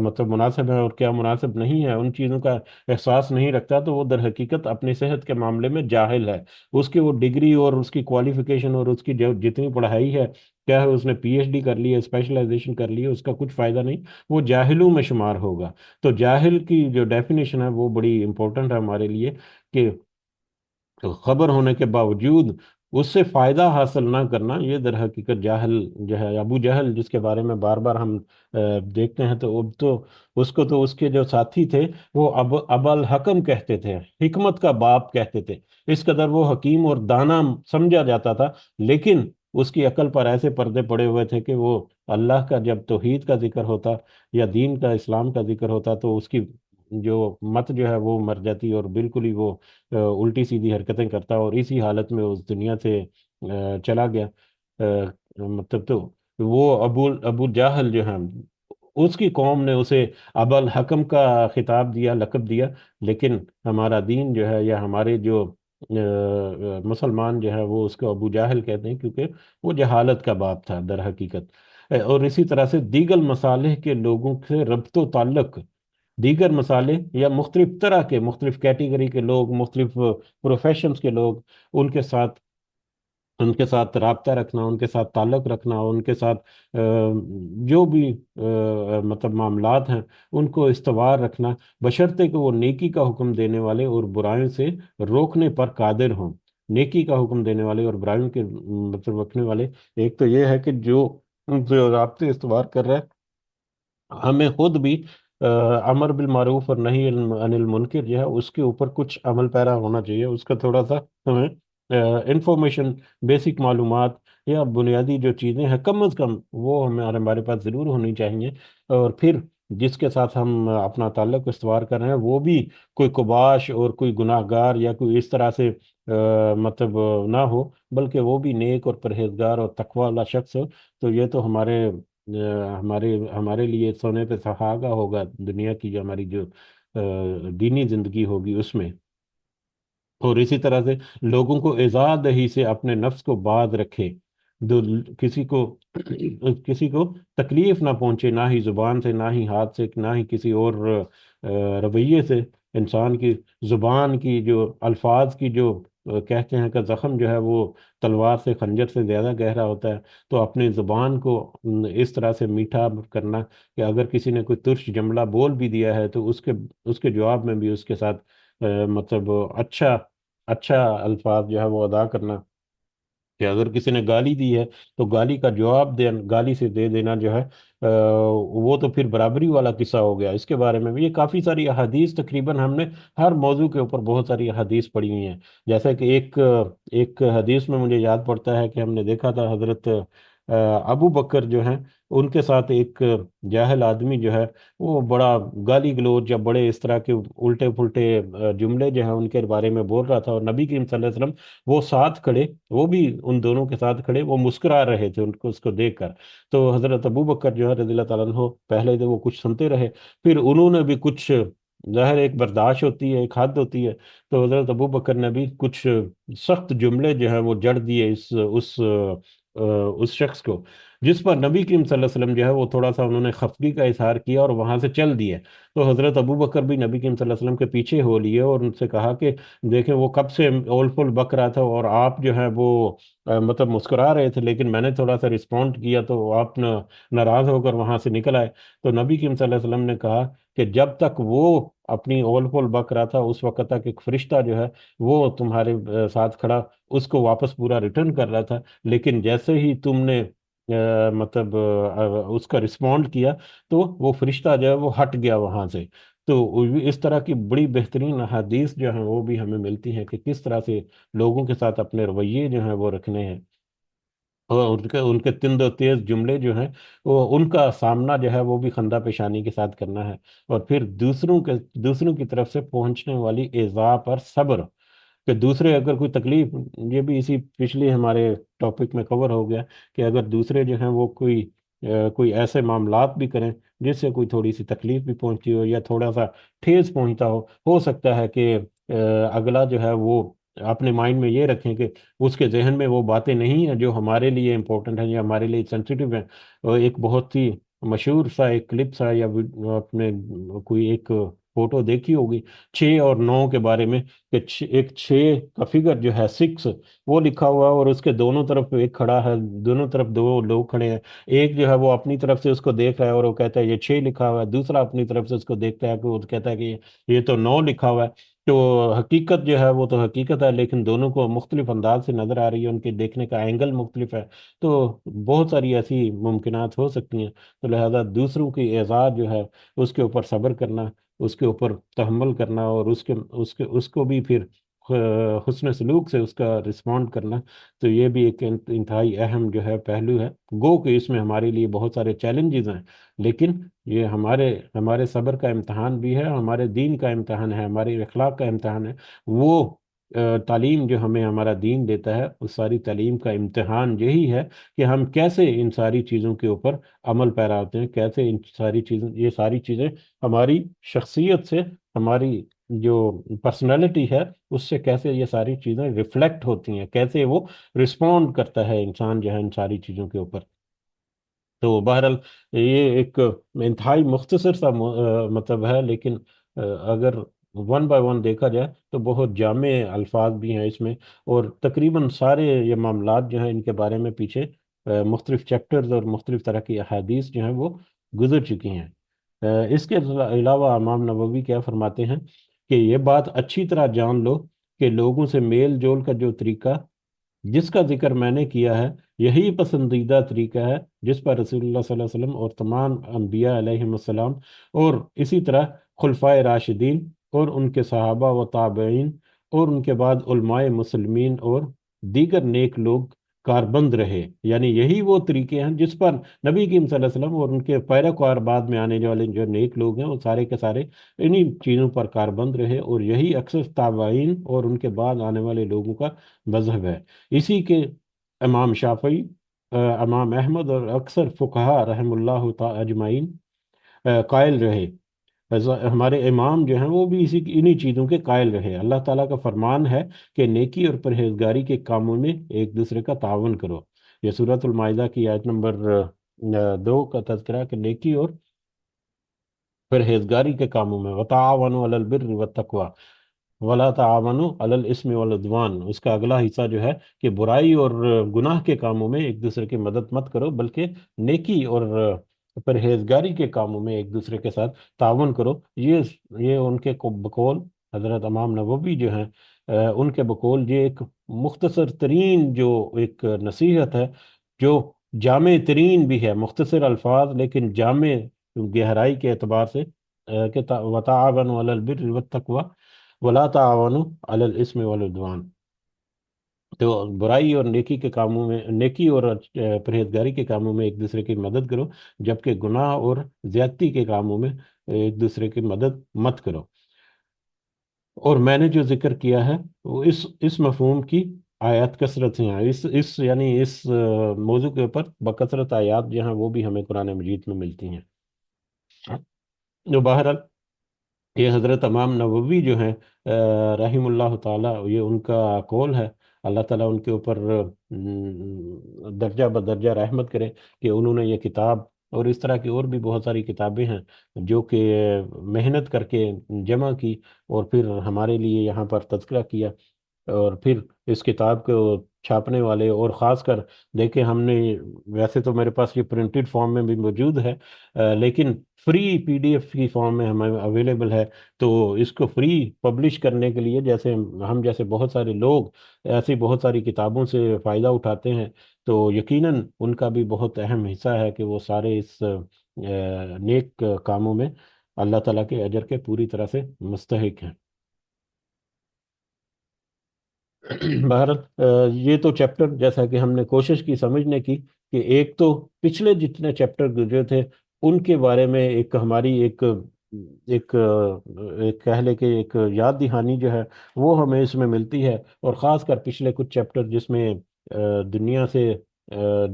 مطلب مناسب ہیں اور کیا مناسب نہیں ہے، ان چیزوں کا احساس نہیں رکھتا، تو وہ در حقیقت اپنی صحت کے معاملے میں جاہل ہے۔ اس کی وہ ڈگری اور اس کی کوالیفیکیشن اور اس کی جتنی پڑھائی ہے، کیا ہے، اس نے پی ایچ ڈی کر لی ہے، اسپیشلائزیشن کر لی ہے، اس کا کچھ فائدہ نہیں، وہ جاہلوں میں شمار ہوگا۔ تو جاہل کی جو ڈیفینیشن ہے وہ بڑی امپورٹنٹ ہے ہمارے لیے، کہ خبر ہونے کے باوجود اس سے فائدہ حاصل نہ کرنا، یہ در حقیقت جاہل جو ہے، ابو جہل جس کے بارے میں بار بار ہم دیکھتے ہیں، تو اب تو اس کو تو اس کے جو ساتھی تھے وہ ابا الحکم کہتے تھے، حکمت کا باپ کہتے تھے، اس قدر وہ حکیم اور دانا سمجھا جاتا تھا، لیکن اس کی عقل پر ایسے پردے پڑے ہوئے تھے کہ وہ اللہ کا جب توحید کا ذکر ہوتا یا دین کا، اسلام کا ذکر ہوتا، تو اس کی جو مت جو ہے وہ مر جاتی، اور بالکل ہی وہ الٹی سیدھی حرکتیں کرتا، اور اسی حالت میں اس دنیا سے چلا گیا۔ مطلب تو وہ ابو جاہل جو ہے، اس کی قوم نے اسے ابا الحکم کا خطاب دیا، لقب دیا، لیکن ہمارا دین جو ہے یا ہمارے جو مسلمان جو ہے وہ اس کو ابو جاہل کہتے ہیں، کیونکہ وہ جہالت کا باپ تھا در حقیقت۔ اور اسی طرح سے دیگر مصالح کے لوگوں سے ربط و تعلق، دیگر مسالے یا مختلف طرح کے، مختلف کیٹیگری کے لوگ، مختلف پروفیشنز کے لوگ، ان کے ساتھ رابطہ رکھنا، ان کے ساتھ تعلق رکھنا، ان کے ساتھ جو بھی مطلب معاملات ہیں ان کو استوار رکھنا، بشرطے کہ وہ نیکی کا حکم دینے والے اور برائیوں سے روکنے پر قادر ہوں۔ نیکی کا حکم دینے والے اور برائیوں کے مطلب رکھنے والے، ایک تو یہ ہے کہ جو رابطے استوار کر رہا ہے، ہمیں خود بھی امر بالمعروف اور نہی عن المنکر جو ہے اس کے اوپر کچھ عمل پیرا ہونا چاہیے، اس کا تھوڑا سا ہمیں انفارمیشن، بیسک معلومات یا بنیادی جو چیزیں ہیں کم از کم وہ ہمارے پاس ضرور ہونی چاہیے، اور پھر جس کے ساتھ ہم اپنا تعلق استوار کر رہے ہیں وہ بھی کوئی کباش اور کوئی گناہ گار یا کوئی اس طرح سے مطلب نہ ہو، بلکہ وہ بھی نیک اور پرہیزگار اور تقوی والا شخص ہو، تو یہ تو ہمارے لیے سونے پہ سہاگا ہوگا، دنیا کی جو ہماری جو دینی زندگی ہوگی اس میں۔ اور اسی طرح سے لوگوں کو ایذا دہی سے اپنے نفس کو باز رکھے، دو کسی کو کسی کو تکلیف نہ پہنچے، نہ ہی زبان سے، نہ ہی ہاتھ سے، نہ ہی کسی اور رویے سے۔ انسان کی زبان کی جو الفاظ کی جو کہتے ہیں کہ زخم جو ہے وہ تلوار سے، خنجر سے زیادہ گہرا ہوتا ہے، تو اپنی زبان کو اس طرح سے میٹھا کرنا کہ اگر کسی نے کوئی ترش جملہ بول بھی دیا ہے تو اس کے جواب میں بھی اس کے ساتھ مطلب اچھا اچھا الفاظ جو ہے وہ ادا کرنا، کہ اگر کسی نے گالی دی ہے تو گالی کا جواب گالی سے دے دینا جو ہے وہ تو پھر برابری والا قصہ ہو گیا۔ اس کے بارے میں بھی یہ کافی ساری احادیث، تقریباً ہم نے ہر موضوع کے اوپر بہت ساری احادیث پڑھی ہوئی ہیں، جیسا کہ ایک حدیث میں مجھے یاد پڑتا ہے کہ ہم نے دیکھا تھا حضرت ابو بکر جو ہیں، ان کے ساتھ ایک جاہل آدمی جو ہے وہ بڑا گالی گلوچ یا بڑے اس طرح کے الٹے پھلٹے جملے جو ہیں ان کے بارے میں بول رہا تھا، اور نبی کریم صلی اللہ علیہ وسلم وہ ساتھ کھڑے، وہ بھی ان دونوں کے ساتھ کھڑے، وہ مسکرا رہے تھے ان کو، اس کو دیکھ کر۔ تو حضرت ابو بکر جو ہے رضی اللہ تعالیٰ عنہ پہلے تو وہ کچھ سنتے رہے، پھر انہوں نے بھی کچھ، ظاہر ایک برداشت ہوتی ہے، ایک حد ہوتی ہے، تو حضرت ابو بکر نے بھی کچھ سخت جملے جو ہیں وہ جڑ دیے اس شخص کو، جس پر نبی کریم صلی اللہ علیہ وسلم جو ہے وہ تھوڑا سا انہوں نے خفگی کا اظہار کیا اور وہاں سے چل دیے۔ تو حضرت ابو بکر بھی نبی کریم صلی اللہ علیہ وسلم کے پیچھے ہو لیے اور ان سے کہا کہ دیکھیں وہ کب سے اول فل بک رہا تھا اور آپ جو ہے وہ مطلب مسکرا رہے تھے، لیکن میں نے تھوڑا سا رسپونڈ کیا تو آپ ناراض ہو کر وہاں سے نکل آئے۔ تو نبی کریم صلی اللہ علیہ وسلم نے کہا کہ جب تک وہ اپنی اول فل بک رہا تھا اس وقت تک ایک فرشتہ جو ہے وہ تمہارے ساتھ کھڑا اس کو واپس پورا ریٹرن کر رہا تھا، لیکن جیسے ہی تم نے مطلب اس کا رسپونڈ کیا تو وہ فرشتہ جو ہے وہ ہٹ گیا وہاں سے۔ تو اس طرح کی بڑی بہترین احادیث جو ہیں وہ بھی ہمیں ملتی ہیں کہ کس طرح سے لوگوں کے ساتھ اپنے رویے جو ہیں وہ رکھنے ہیں، اور ان کے تند و تیز جملے جو ہیں وہ ان کا سامنا جو ہے وہ بھی خندہ پیشانی کے ساتھ کرنا ہے، اور پھر دوسروں کی طرف سے پہنچنے والی ایذا پر صبر، کہ دوسرے اگر کوئی تکلیف، یہ بھی اسی پچھلی ہمارے ٹاپک میں کور ہو گیا کہ اگر دوسرے جو ہیں وہ کوئی ایسے معاملات بھی کریں جس سے کوئی تھوڑی سی تکلیف بھی پہنچتی ہو یا تھوڑا سا ٹھیس پہنچتا ہو سکتا ہے کہ اگلا جو ہے وہ اپنے مائنڈ میں یہ رکھیں کہ اس کے ذہن میں وہ باتیں نہیں ہیں جو ہمارے لیے امپورٹنٹ ہیں یا ہمارے لیے سینسیٹیو ہیں۔ اور ایک بہت ہی مشہور سا ایک کلپ سا یا اپنے کوئی ایک فوٹو دیکھی ہوگی 6 اور 9 کے بارے میں، کہ ایک 6 کا فگر جو ہے 6 وہ لکھا ہوا ہے، اور اس کے دونوں طرف ایک کھڑا ہے، دونوں طرف دو لوگ کھڑے ہیں، ایک جو ہے وہ اپنی طرف سے اس کو دیکھ رہا ہے اور وہ کہتا ہے یہ 6 لکھا ہوا ہے، دوسرا اپنی طرف سے اس کو دیکھتا ہے کہ وہ کہتا ہے کہ یہ تو 9 لکھا ہوا ہے۔ تو حقیقت جو ہے وہ تو حقیقت ہے، لیکن دونوں کو مختلف انداز سے نظر آ رہی ہے، ان کے دیکھنے کا اینگل مختلف ہے، تو بہت ساری ایسی ممکنات ہو سکتی ہیں۔ تو لہذا دوسروں کی اعزاز جو ہے اس کے اوپر صبر کرنا، اس کے اوپر تحمل کرنا، اور اس کو بھی پھر حسن سلوک سے اس کا رسپونڈ کرنا، تو یہ بھی ایک انتہائی اہم جو ہے پہلو ہے۔ گو کہ اس میں ہمارے لیے بہت سارے چیلنجز ہیں، لیکن یہ ہمارے ہمارے صبر کا امتحان بھی ہے، ہمارے دین کا امتحان ہے، ہمارے اخلاق کا امتحان ہے۔ وہ تعلیم جو ہمیں ہمارا دین دیتا ہے، اس ساری تعلیم کا امتحان یہی ہے کہ ہم کیسے ان ساری چیزوں کے اوپر عمل پیرا ہوتے ہیں، کیسے یہ ساری چیزیں ہماری شخصیت سے، ہماری جو پرسنالٹی ہے اس سے کیسے یہ ساری چیزیں ریفلیکٹ ہوتی ہیں، کیسے وہ رسپونڈ کرتا ہے انسان جو ہے ان ساری چیزوں کے اوپر۔ تو بہرحال یہ ایک انتہائی مختصر سا مطلب ہے، لیکن اگر ون بائی ون دیکھا جائے تو بہت جامع الفاظ بھی ہیں اس میں، اور تقریباً سارے یہ معاملات جو ہیں ان کے بارے میں پیچھے مختلف چیپٹرز اور مختلف طرح کی احادیث جو ہیں وہ گزر چکی ہیں۔ اس کے علاوہ امام نووی کیا فرماتے ہیں کہ یہ بات اچھی طرح جان لو کہ لوگوں سے میل جول کا جو طریقہ جس کا ذکر میں نے کیا ہے، یہی پسندیدہ طریقہ ہے جس پر رسول اللہ صلی اللہ علیہ وسلم اور تمام انبیاء علیہ السلام، اور اسی طرح خلفائے راشدین اور ان کے صحابہ و تابعین، اور ان کے بعد علماء مسلمین اور دیگر نیک لوگ کاربند رہے۔ یعنی یہی وہ طریقے ہیں جس پر نبی کریم صلی اللہ علیہ وسلم اور ان کے پیروکار بعد میں آنے والے جو نیک لوگ ہیں وہ سارے کے سارے انہی چیزوں پر کاربند رہے، اور یہی اکثر تابعین اور ان کے بعد آنے والے لوگوں کا مذہب ہے۔ اسی کے امام شافعی، امام احمد اور اکثر فقہا رحم اللہ تعالی اجمعین قائل رہے۔ ہمارے امام جو ہیں وہ بھی انہی چیزوں کے قائل رہے۔ اللہ تعالیٰ کا فرمان ہے کہ نیکی اور پرہیزگاری کے کاموں میں ایک دوسرے کا تعاون کرو۔ یہ سورۃ المائدہ کی آیت نمبر 2 کا تذکرہ کہ نیکی اور پرہیزگاری کے کاموں میں وتعاونوا علی البر والتقوی ولا تعاونوا علی الاثم والعدوان، اس کا اگلا حصہ جو ہے کہ برائی اور گناہ کے کاموں میں ایک دوسرے کی مدد مت کرو، بلکہ نیکی اور پرہیزگاری کے کاموں میں ایک دوسرے کے ساتھ تعاون کرو۔ یہ ان کے بقول حضرت امام نووی جو ہیں ان کے بقول یہ ایک مختصر ترین جو ایک نصیحت ہے، جو جامع ترین بھی ہے، مختصر الفاظ لیکن جامع گہرائی کے اعتبار سے، کہ وتعاونوا علی البر والتقوی ولا تعاونوا علی الاثم والعدوان۔ تو برائی اور نیکی کے کاموں میں، نیکی اور پرہیزگاری کے کاموں میں ایک دوسرے کی مدد کرو، جبکہ گناہ اور زیادتی کے کاموں میں ایک دوسرے کی مدد مت کرو۔ اور میں نے جو ذکر کیا ہے وہ اس مفہوم کی آیات کثرت ہیں، اس موضوع کے اوپر بکثرت آیات جو ہیں وہ بھی ہمیں قرآن مجید میں ملتی ہیں۔ جو بہرحال یہ حضرت امام نووی جو ہیں رحم اللہ تعالیٰ، یہ ان کا قول ہے، اللہ تعالیٰ ان کے اوپر درجہ بدرجہ رحمت کرے کہ انہوں نے یہ کتاب اور اس طرح کی اور بھی بہت ساری کتابیں ہیں جو کہ محنت کر کے جمع کی، اور پھر ہمارے لیے یہاں پر تذکرہ کیا، اور پھر اس کتاب کو چھاپنے والے، اور خاص کر دیکھیں ہم نے، ویسے تو میرے پاس یہ پرنٹڈ فارم میں بھی موجود ہے، لیکن فری پی ڈی ایف کی فارم میں ہمیں اویلیبل ہے۔ تو اس کو فری پبلش کرنے کے لیے، جیسے ہم جیسے بہت سارے لوگ ایسی بہت ساری کتابوں سے فائدہ اٹھاتے ہیں، تو یقیناً ان کا بھی بہت اہم حصہ ہے کہ وہ سارے اس نیک کاموں میں اللہ تعالیٰ کے اجر کے پوری طرح سے مستحق ہیں۔ بہرحال یہ تو چیپٹر جیسا کہ ہم نے کوشش کی سمجھنے کی کہ ایک تو پچھلے جتنے چیپٹر گزرے تھے ان کے بارے میں ایک ہماری ایک کہہ لے کہ ایک یاد دہانی جو ہے وہ ہمیں اس میں ملتی ہے، اور خاص کر پچھلے کچھ چیپٹر جس میں دنیا سے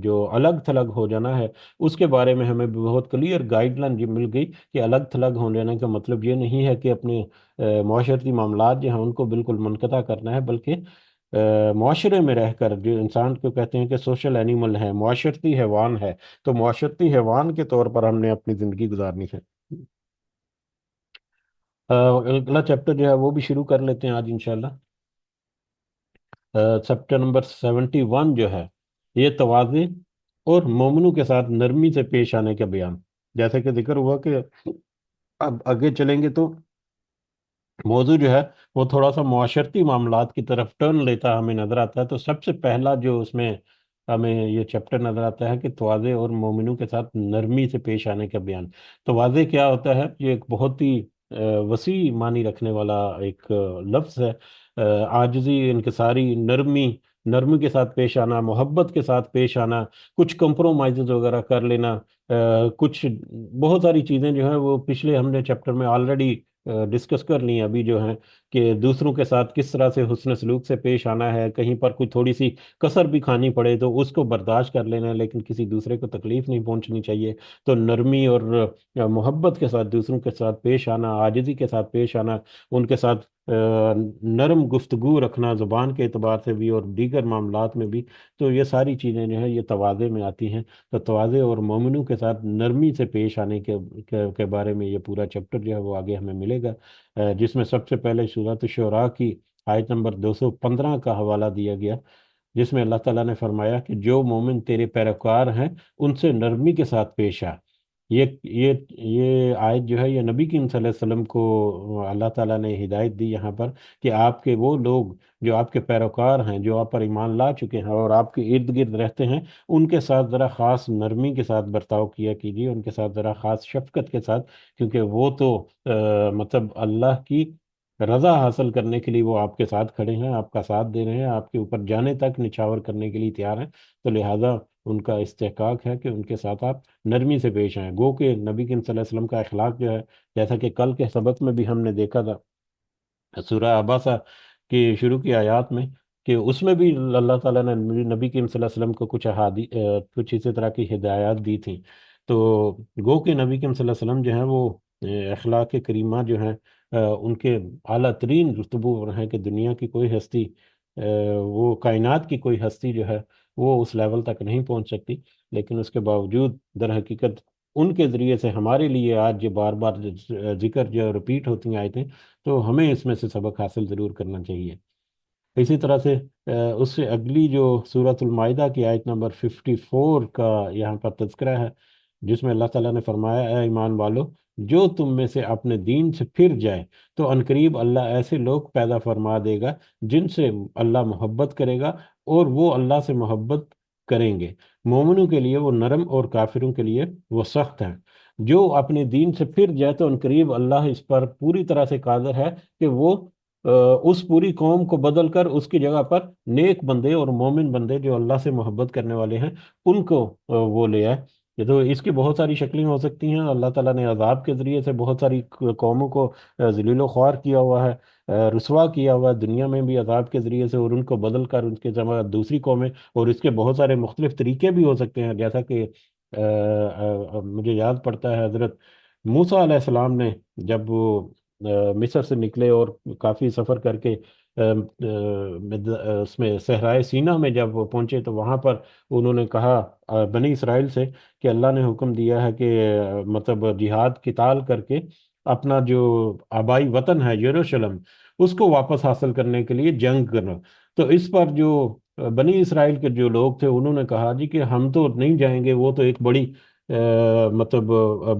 جو الگ تھلگ ہو جانا ہے اس کے بارے میں ہمیں بہت کلیئر گائیڈ لائن مل گئی کہ الگ تھلگ ہو جانے کا مطلب یہ نہیں ہے کہ اپنے معاشرتی معاملات جو ہیں ان کو بالکل منقطع کرنا ہے، بلکہ معاشرے میں رہ کر جو انسان کو کہتے ہیں کہ سوشل اینیمل ہے، معاشرتی حیوان ہے، تو معاشرتی حیوان کے طور پر ہم نے اپنی زندگی گزارنی ہے۔ اگلا چیپٹر جو ہے وہ بھی شروع کر لیتے ہیں آج انشاءاللہ۔ چیپٹر نمبر 71 جو ہے یہ تواضع اور مومنوں کے ساتھ نرمی سے پیش آنے کا بیان، جیسے کہ ذکر ہوا کہ اب آگے چلیں گے تو موضوع جو ہے وہ تھوڑا سا معاشرتی معاملات کی طرف ٹرن لیتا ہمیں نظر آتا ہے۔ تو سب سے پہلا جو اس میں ہمیں یہ چیپٹر نظر آتا ہے کہ تواضع اور مومنوں کے ساتھ نرمی سے پیش آنے کا بیان۔ تواضع کیا ہوتا ہے؟ یہ ایک بہت ہی وسیع معنی رکھنے والا ایک لفظ ہے۔ عاجزی، انکساری، نرمی، نرمی کے ساتھ پیش آنا، محبت کے ساتھ پیش آنا، کچھ کمپرومائزز وغیرہ کر لینا، کچھ بہت ساری چیزیں جو ہیں وہ پچھلے ہم نے چیپٹر میں آلریڈی ڈسکس کر لی ہیں ابھی جو ہیں، کہ دوسروں کے ساتھ کس طرح سے حسن سلوک سے پیش آنا ہے، کہیں پر کوئی تھوڑی سی کسر بھی کھانی پڑے تو اس کو برداشت کر لینا ہے، لیکن کسی دوسرے کو تکلیف نہیں پہنچنی چاہیے۔ تو نرمی اور محبت کے ساتھ دوسروں کے ساتھ پیش آنا، عاجزی کے ساتھ پیش آنا، ان کے ساتھ نرم گفتگو رکھنا زبان کے اعتبار سے بھی اور دیگر معاملات میں بھی، تو یہ ساری چیزیں جو ہیں یہ تواضع میں آتی ہیں۔ تو تواضع اور مومنوں کے ساتھ نرمی سے پیش آنے کے بارے میں یہ پورا چیپٹر جو ہے وہ آگے ہمیں ملے گا، جس میں سب سے پہلے سورۃ الشعراء کی آیت نمبر 215 کا حوالہ دیا گیا، جس میں اللہ تعالیٰ نے فرمایا کہ جو مومن تیرے پیروکار ہیں ان سے نرمی کے ساتھ پیش آ۔ یہ آیت جو ہے یہ نبی کریم صلی اللہ علیہ وسلم کو اللہ تعالیٰ نے ہدایت دی یہاں پر، کہ آپ کے وہ لوگ جو آپ کے پیروکار ہیں، جو آپ پر ایمان لا چکے ہیں اور آپ کے ارد گرد رہتے ہیں، ان کے ساتھ ذرا خاص نرمی کے ساتھ برتاؤ کیا کیجیے، ان کے ساتھ ذرا خاص شفقت کے ساتھ، کیونکہ وہ تو مطلب اللہ کی رضا حاصل کرنے کے لیے وہ آپ کے ساتھ کھڑے ہیں، آپ کا ساتھ دے رہے ہیں، آپ کے اوپر جانے تک نچھاور کرنے کے لیے تیار ہیں۔ تو لہٰذا ان کا استحقاق ہے کہ ان کے ساتھ آپ نرمی سے پیش آئیں۔ گو کہ نبی کریم صلی اللہ علیہ وسلم کا اخلاق جو ہے، جیسا کہ کل کے سبق میں بھی ہم نے دیکھا تھا سورہ عباسہ کی شروع کی آیات میں، کہ اس میں بھی اللہ تعالیٰ نے نبی کریم صلی اللہ علیہ وسلم کو کچھ کچھ اسی طرح کی ہدایات دی تھیں۔ تو گو کہ نبی کریم صلی اللہ علیہ وسلم جو ہیں وہ اخلاق کریمہ جو ہیں ان کے اعلیٰ ترین رتبوں پر ہیں، کہ دنیا کی کوئی ہستی وہ کائنات کی کوئی ہستی جو ہے وہ اس لیول تک نہیں پہنچ سکتی، لیکن اس کے باوجود در حقیقت ان کے ذریعے سے ہمارے لیے آج یہ بار بار ذکر جو رپیٹ ہوتی آئے تھے، تو ہمیں اس میں سے سبق حاصل ضرور کرنا چاہیے۔ اسی طرح سے اس سے اگلی جو سورۃ المائدہ کی آیت نمبر 54 کا یہاں پر تذکرہ ہے، جس میں اللہ تعالیٰ نے فرمایا اے ایمان والو، جو تم میں سے اپنے دین سے پھر جائے تو عنقریب اللہ ایسے لوگ پیدا فرما دے گا جن سے اللہ محبت کرے گا اور وہ اللہ سے محبت کریں گے۔ مومنوں کے لیے وہ نرم اور کافروں کے لیے وہ سخت ہیں۔ جو اپنے دین سے پھر جائے تو عنقریب اللہ اس پر پوری طرح سے قادر ہے کہ وہ اس پوری قوم کو بدل کر اس کی جگہ پر نیک بندے اور مومن بندے جو اللہ سے محبت کرنے والے ہیں ان کو وہ لے آئے۔ یہ تو اس کی بہت ساری شکلیں ہو سکتی ہیں۔ اللہ تعالیٰ نے عذاب کے ذریعے سے بہت ساری قوموں کو ذلیل و خوار کیا ہوا ہے، رسوا کیا ہوا ہے دنیا میں بھی عذاب کے ذریعے سے، اور ان کو بدل کر ان کے جگہ دوسری قومیں، اور اس کے بہت سارے مختلف طریقے بھی ہو سکتے ہیں، جیسا کہ مجھے یاد پڑتا ہے حضرت موسیٰ علیہ السلام نے جب وہ مصر سے نکلے اور کافی سفر کر کے اس میں صحرائے سینا میں جب وہ پہنچے تو وہاں پر انہوں نے کہا بنی اسرائیل سے کہ اللہ نے حکم دیا ہے کہ مطلب جہاد قتال کر کے اپنا جو آبائی وطن ہے یروشلم اس کو واپس حاصل کرنے کے لیے جنگ کرنا۔ تو اس پر جو بنی اسرائیل کے جو لوگ تھے انہوں نے کہا جی کہ ہم تو نہیں جائیں گے، وہ تو ایک بڑی مطلب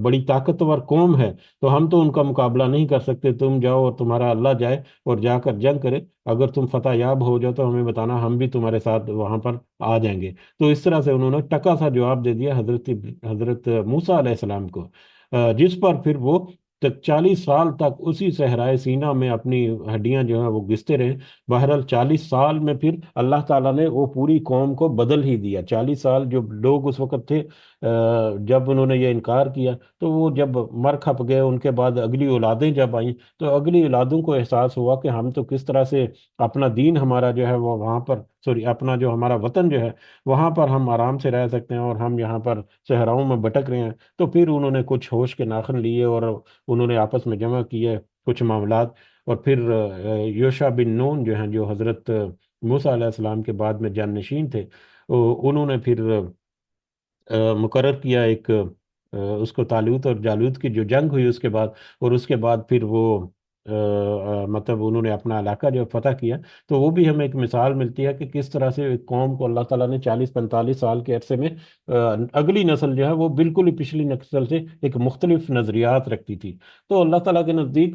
بڑی طاقتور قوم ہے، تو ہم تو ان کا مقابلہ نہیں کر سکتے، تم جاؤ اور تمہارا اللہ جائے اور جا کر جنگ کرے، اگر تم فتح یاب ہو جاؤ تو ہمیں بتانا، ہم بھی تمہارے ساتھ وہاں پر آ جائیں گے۔ تو اس طرح سے انہوں نے ٹکا سا جواب دے دیا حضرت موسیٰ علیہ السلام کو، جس پر پھر وہ 40 سال تک اسی صحرائے سینا میں اپنی ہڈیاں جو ہیں وہ گھستے رہے۔ بہرحال 40 سال میں پھر اللہ تعالیٰ نے وہ پوری قوم کو بدل ہی دیا۔ 40 سال جو لوگ اس وقت تھے جب انہوں نے یہ انکار کیا، تو وہ جب مر کھپ گئے، ان کے بعد اگلی اولادیں جب آئیں تو اگلی اولادوں کو احساس ہوا کہ ہم تو کس طرح سے اپنا دین ہمارا جو ہے وہ وہاں پر، سوری اپنا جو ہمارا وطن جو ہے وہاں پر ہم آرام سے رہ سکتے ہیں اور ہم یہاں پر صحراؤں میں بھٹک رہے ہیں۔ تو پھر انہوں نے کچھ ہوش کے ناخن لیے اور انہوں نے آپس میں جمع کیے کچھ معاملات، اور پھر یوشع بن نون جو ہیں جو حضرت موسیٰ علیہ السلام کے بعد میں جانشین تھے، انہوں نے پھر مقرر کیا ایک اس کو طالوت اور جالوت کی جو جنگ ہوئی اس کے بعد، اور اس کے بعد پھر وہ مطلب انہوں نے اپنا علاقہ جو فتح کیا۔ تو وہ بھی ہمیں ایک مثال ملتی ہے کہ کس طرح سے ایک قوم کو اللہ تعالیٰ نے 40 45 سال کے عرصے میں اگلی نسل جو ہے وہ بالکل ہی پچھلی نسل سے ایک مختلف نظریات رکھتی تھی۔ تو اللہ تعالیٰ کے نزدیک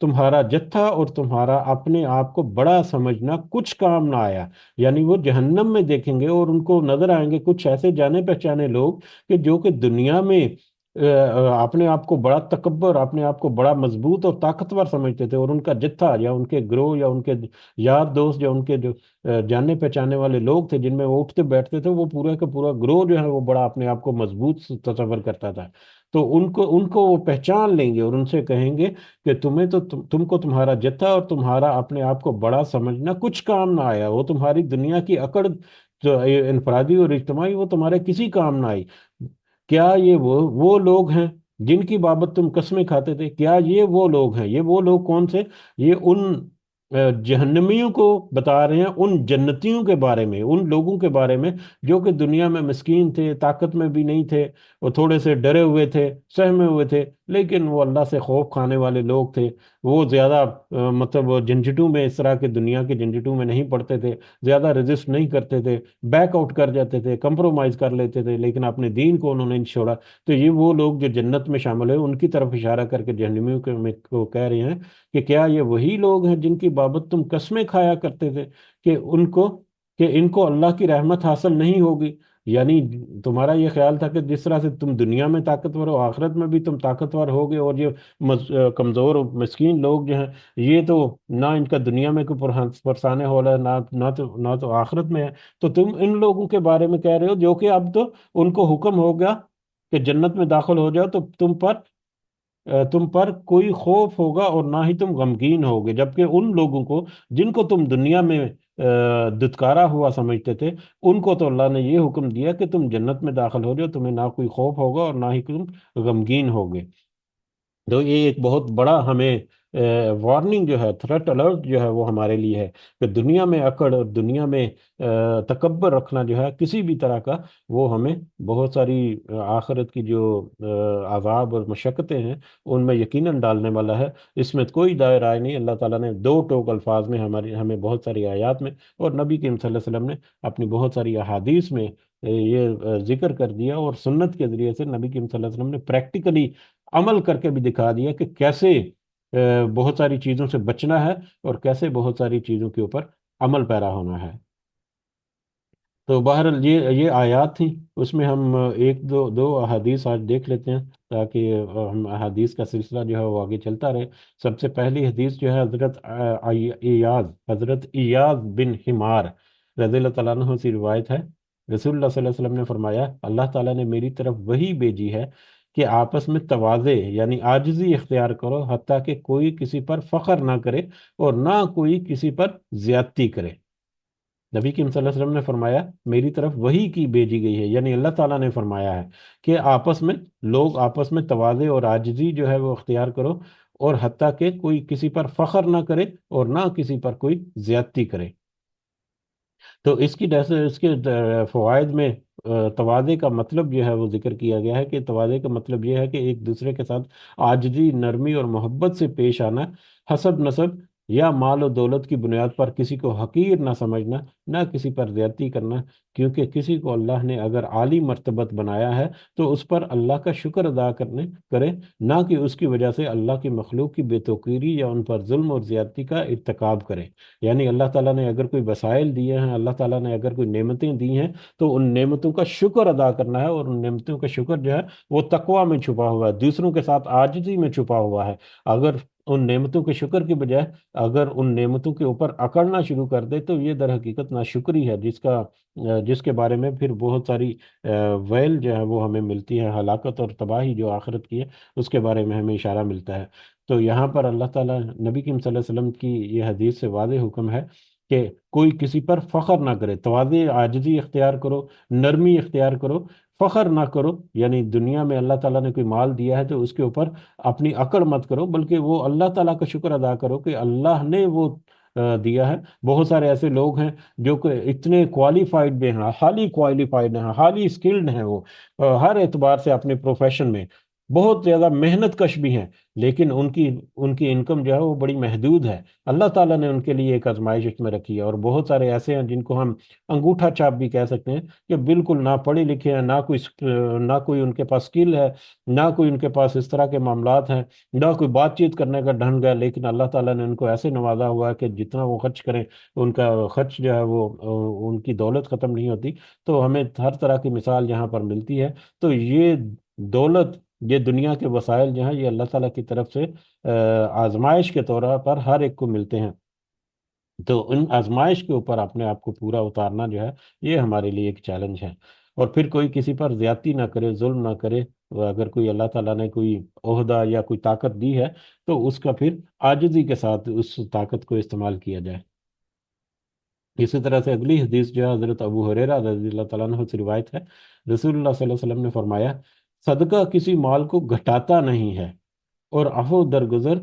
تمہارا جتھا اور تمہارا اپنے آپ کو بڑا سمجھنا کچھ کام نہ آیا. یعنی وہ جہنم میں دیکھیں گے اور ان کو نظر آئیں گے کچھ ایسے جانے پہچانے لوگ کہ جو کہ دنیا میں اپنے آپ کو بڑا تکبر، اپنے آپ کو بڑا مضبوط اور طاقتور سمجھتے تھے، اور ان کا جتھا یا ان کے گروہ یا ان کے یار دوست یا ان کے جو جاننے پہچانے والے لوگ تھے جن میں وہ اٹھتے بیٹھتے تھے، وہ پورا کا پورا گروہ جو ہے وہ بڑا اپنے آپ کو مضبوط تصور کرتا تھا. تو ان کو وہ پہچان لیں گے اور ان سے کہیں گے کہ تمہیں تو تم کو تمہارا جتھا اور تمہارا اپنے آپ کو بڑا سمجھنا کچھ کام نہ آیا. وہ تمہاری دنیا کی اکڑ جو انفرادی اور اجتماعی، وہ تمہارے کسی کام نہ آئی. کیا یہ وہ لوگ ہیں جن کی بابت تم قسمیں کھاتے تھے؟ کیا یہ وہ لوگ ہیں؟ یہ وہ لوگ کون سے؟ یہ ان جہنمیوں کو بتا رہے ہیں، ان جنتیوں کے بارے میں، ان لوگوں کے بارے میں جو کہ دنیا میں مسکین تھے، طاقت میں بھی نہیں تھے، وہ تھوڑے سے ڈرے ہوئے تھے، سہمے ہوئے تھے، لیکن وہ اللہ سے خوف کھانے والے لوگ تھے. وہ زیادہ مطلب جھنجھٹوں میں، اس طرح کے دنیا کے جھنجھٹوں میں نہیں پڑتے تھے، زیادہ رجسٹ نہیں کرتے تھے، بیک آؤٹ کر جاتے تھے، کمپرومائز کر لیتے تھے، لیکن اپنے دین کو انہوں نے نہیں چھوڑا. تو یہ وہ لوگ جو جنت میں شامل ہیں، ان کی طرف اشارہ کر کے جہنمیوں کو کہہ رہے ہیں کہ کیا یہ وہی لوگ ہیں جن کی بابت تم قسمیں کھایا کرتے تھے کہ ان کو اللہ کی رحمت حاصل نہیں ہوگی؟ یعنی تمہارا یہ خیال تھا کہ جس طرح سے تم دنیا میں طاقتور ہو، آخرت میں بھی تم طاقتور ہوگے، اور یہ کمزور اور مسکین لوگ جو ہیں، یہ تو نہ ان کا دنیا میں کوئی پرسانے ہو رہا ہے، نہ تو آخرت میں ہے. تو تم ان لوگوں کے بارے میں کہہ رہے ہو جو کہ اب تو ان کو حکم ہو گیا کہ جنت میں داخل ہو جاؤ، تو تم پر کوئی خوف ہوگا اور نہ ہی تم غمگین ہوگے. جبکہ ان لوگوں کو جن کو تم دنیا میں دتکارا ہوا سمجھتے تھے، ان کو تو اللہ نے یہ حکم دیا کہ تم جنت میں داخل ہو جاؤ، تمہیں نہ کوئی خوف ہوگا اور نہ ہی تم غمگین ہوگے. تو یہ ایک بہت بڑا ہمیں وارننگ جو ہے، تھریٹ الرٹ جو ہے وہ ہمارے لیے ہے کہ دنیا میں اکڑ اور دنیا میں تکبر رکھنا جو ہے کسی بھی طرح کا، وہ ہمیں بہت ساری آخرت کی جو عذاب اور مشقتیں ہیں ان میں یقیناً ڈالنے والا ہے. اس میں کوئی دائر رائے نہیں. اللہ تعالیٰ نے دو ٹوک الفاظ میں ہمیں بہت ساری آیات میں اور نبی کریم صلی اللہ علیہ وسلم نے اپنی بہت ساری احادیث میں یہ ذکر کر دیا، اور سنت کے ذریعے سے نبی کریم صلی اللہ علیہ وسلم نے پریکٹیکلی عمل کر کے بھی دکھا دیا کہ کیسے بہت ساری چیزوں سے بچنا ہے اور کیسے بہت ساری چیزوں کے اوپر عمل پیرا ہونا ہے. تو بہرحال یہ آیات تھیں. اس میں ہم ایک دو احادیث آج دیکھ لیتے ہیں تاکہ ہم احادیث کا سلسلہ جو ہے وہ آگے چلتا رہے. سب سے پہلی حدیث جو ہے حضرت ایاز بن حمار رضی اللہ تعالیٰ عنہ سے روایت ہے. رسول اللہ صلی اللہ علیہ وسلم نے فرمایا، اللہ تعالیٰ نے میری طرف وہی بھیجی ہے کہ آپس میں تواضع یعنی عاجزی اختیار کرو، حتیٰ کہ کوئی کسی پر فخر نہ کرے اور نہ کوئی کسی پر زیادتی کرے. نبی کریم صلی اللہ علیہ وسلم نے فرمایا میری طرف وہی کی بھیجی گئی ہے، یعنی اللہ تعالیٰ نے فرمایا ہے کہ لوگ آپس میں تواضع اور عاجزی جو ہے وہ اختیار کرو، اور حتیٰ کہ کوئی کسی پر فخر نہ کرے اور نہ کسی پر کوئی زیادتی کرے. تو اس کے فوائد میں تواضع کا مطلب جو ہے وہ ذکر کیا گیا ہے کہ تواضع کا مطلب یہ ہے کہ ایک دوسرے کے ساتھ عاجزی، نرمی اور محبت سے پیش آنا، حسب نسب یا مال و دولت کی بنیاد پر کسی کو حقیر نہ سمجھنا، نہ کسی پر زیادتی کرنا. کیونکہ کسی کو اللہ نے اگر عالی مرتبت بنایا ہے تو اس پر اللہ کا شکر ادا کرے، نہ کہ اس کی وجہ سے اللہ کی مخلوق کی بے توقیری یا ان پر ظلم اور زیادتی کا ارتکاب کرے. یعنی اللہ تعالیٰ نے اگر کوئی وسائل دیے ہیں، اللہ تعالیٰ نے اگر کوئی نعمتیں دی ہیں، تو ان نعمتوں کا شکر ادا کرنا ہے، اور ان نعمتوں کا شکر جو ہے وہ تقوی میں چھپا ہوا ہے، دوسروں کے ساتھ عاجزی میں چھپا ہوا ہے. اگر ان نعمتوں کے شکر کی بجائے اگر ان نعمتوں کے اوپر اکڑنا شروع کر دے تو یہ در حقیقت ناشکری ہے، جس کے بارے میں پھر بہت ساری ویل جو ہے وہ ہمیں ملتی ہے، ہلاکت اور تباہی جو آخرت کی ہے اس کے بارے میں ہمیں اشارہ ملتا ہے. تو یہاں پر اللہ تعالیٰ نبی کریم صلی اللہ علیہ وسلم کی یہ حدیث سے واضح حکم ہے کہ کوئی کسی پر فخر نہ کرے، تواضع عاجزی اختیار کرو، نرمی اختیار کرو، فخر نہ کرو. یعنی دنیا میں اللہ تعالیٰ نے کوئی مال دیا ہے تو اس کے اوپر اپنی اکڑ مت کرو، بلکہ وہ اللہ تعالیٰ کا شکر ادا کرو کہ اللہ نے وہ دیا ہے. بہت سارے ایسے لوگ ہیں جو کہ اتنے کوالیفائڈ بھی ہیں، ہالی کوالیفائڈ ہیں، ہالی اسکلڈ ہیں، وہ ہر اعتبار سے اپنے پروفیشن میں. بہت زیادہ محنت کش بھی ہیں، لیکن ان کی انکم جو ہے وہ بڑی محدود ہے۔ اللہ تعالیٰ نے ان کے لیے ایک آزمائش اس میں رکھی ہے، اور بہت سارے ایسے ہیں جن کو ہم انگوٹھا چھاپ بھی کہہ سکتے ہیں، کہ بالکل نہ پڑھے لکھے ہیں، نہ کوئی ان کے پاس سکل ہے، نہ کوئی ان کے پاس اس طرح کے معاملات ہیں، نہ کوئی بات چیت کرنے کا ڈھنگ ہے، لیکن اللہ تعالیٰ نے ان کو ایسے نوازا ہوا ہے کہ جتنا وہ خرچ کریں ان کا خرچ جو ہے وہ ان کی دولت ختم نہیں ہوتی۔ تو ہمیں ہر طرح کی مثال یہاں پر ملتی ہے۔ تو یہ دولت، یہ دنیا کے وسائل جو ہیں، یہ اللہ تعالیٰ کی طرف سے آزمائش کے طور پر ہر ایک کو ملتے ہیں۔ تو ان آزمائش کے اوپر اپنے آپ کو پورا اتارنا جو ہے، یہ ہمارے لیے ایک چیلنج ہے۔ اور پھر کوئی کسی پر زیادتی نہ کرے، ظلم نہ کرے۔ اگر کوئی اللہ تعالیٰ نے کوئی عہدہ یا کوئی طاقت دی ہے، تو اس کا پھر عاجزی کے ساتھ اس طاقت کو استعمال کیا جائے۔ اسی طرح سے اگلی حدیث جو ہے حضرت ابو ہریرہ رضی اللہ تعالیٰ عنہ سے روایت ہے، رسول اللہ صلی اللہ علیہ وسلم نے فرمایا، صدقہ کسی مال کو گھٹاتا نہیں ہے، اور عفو درگزر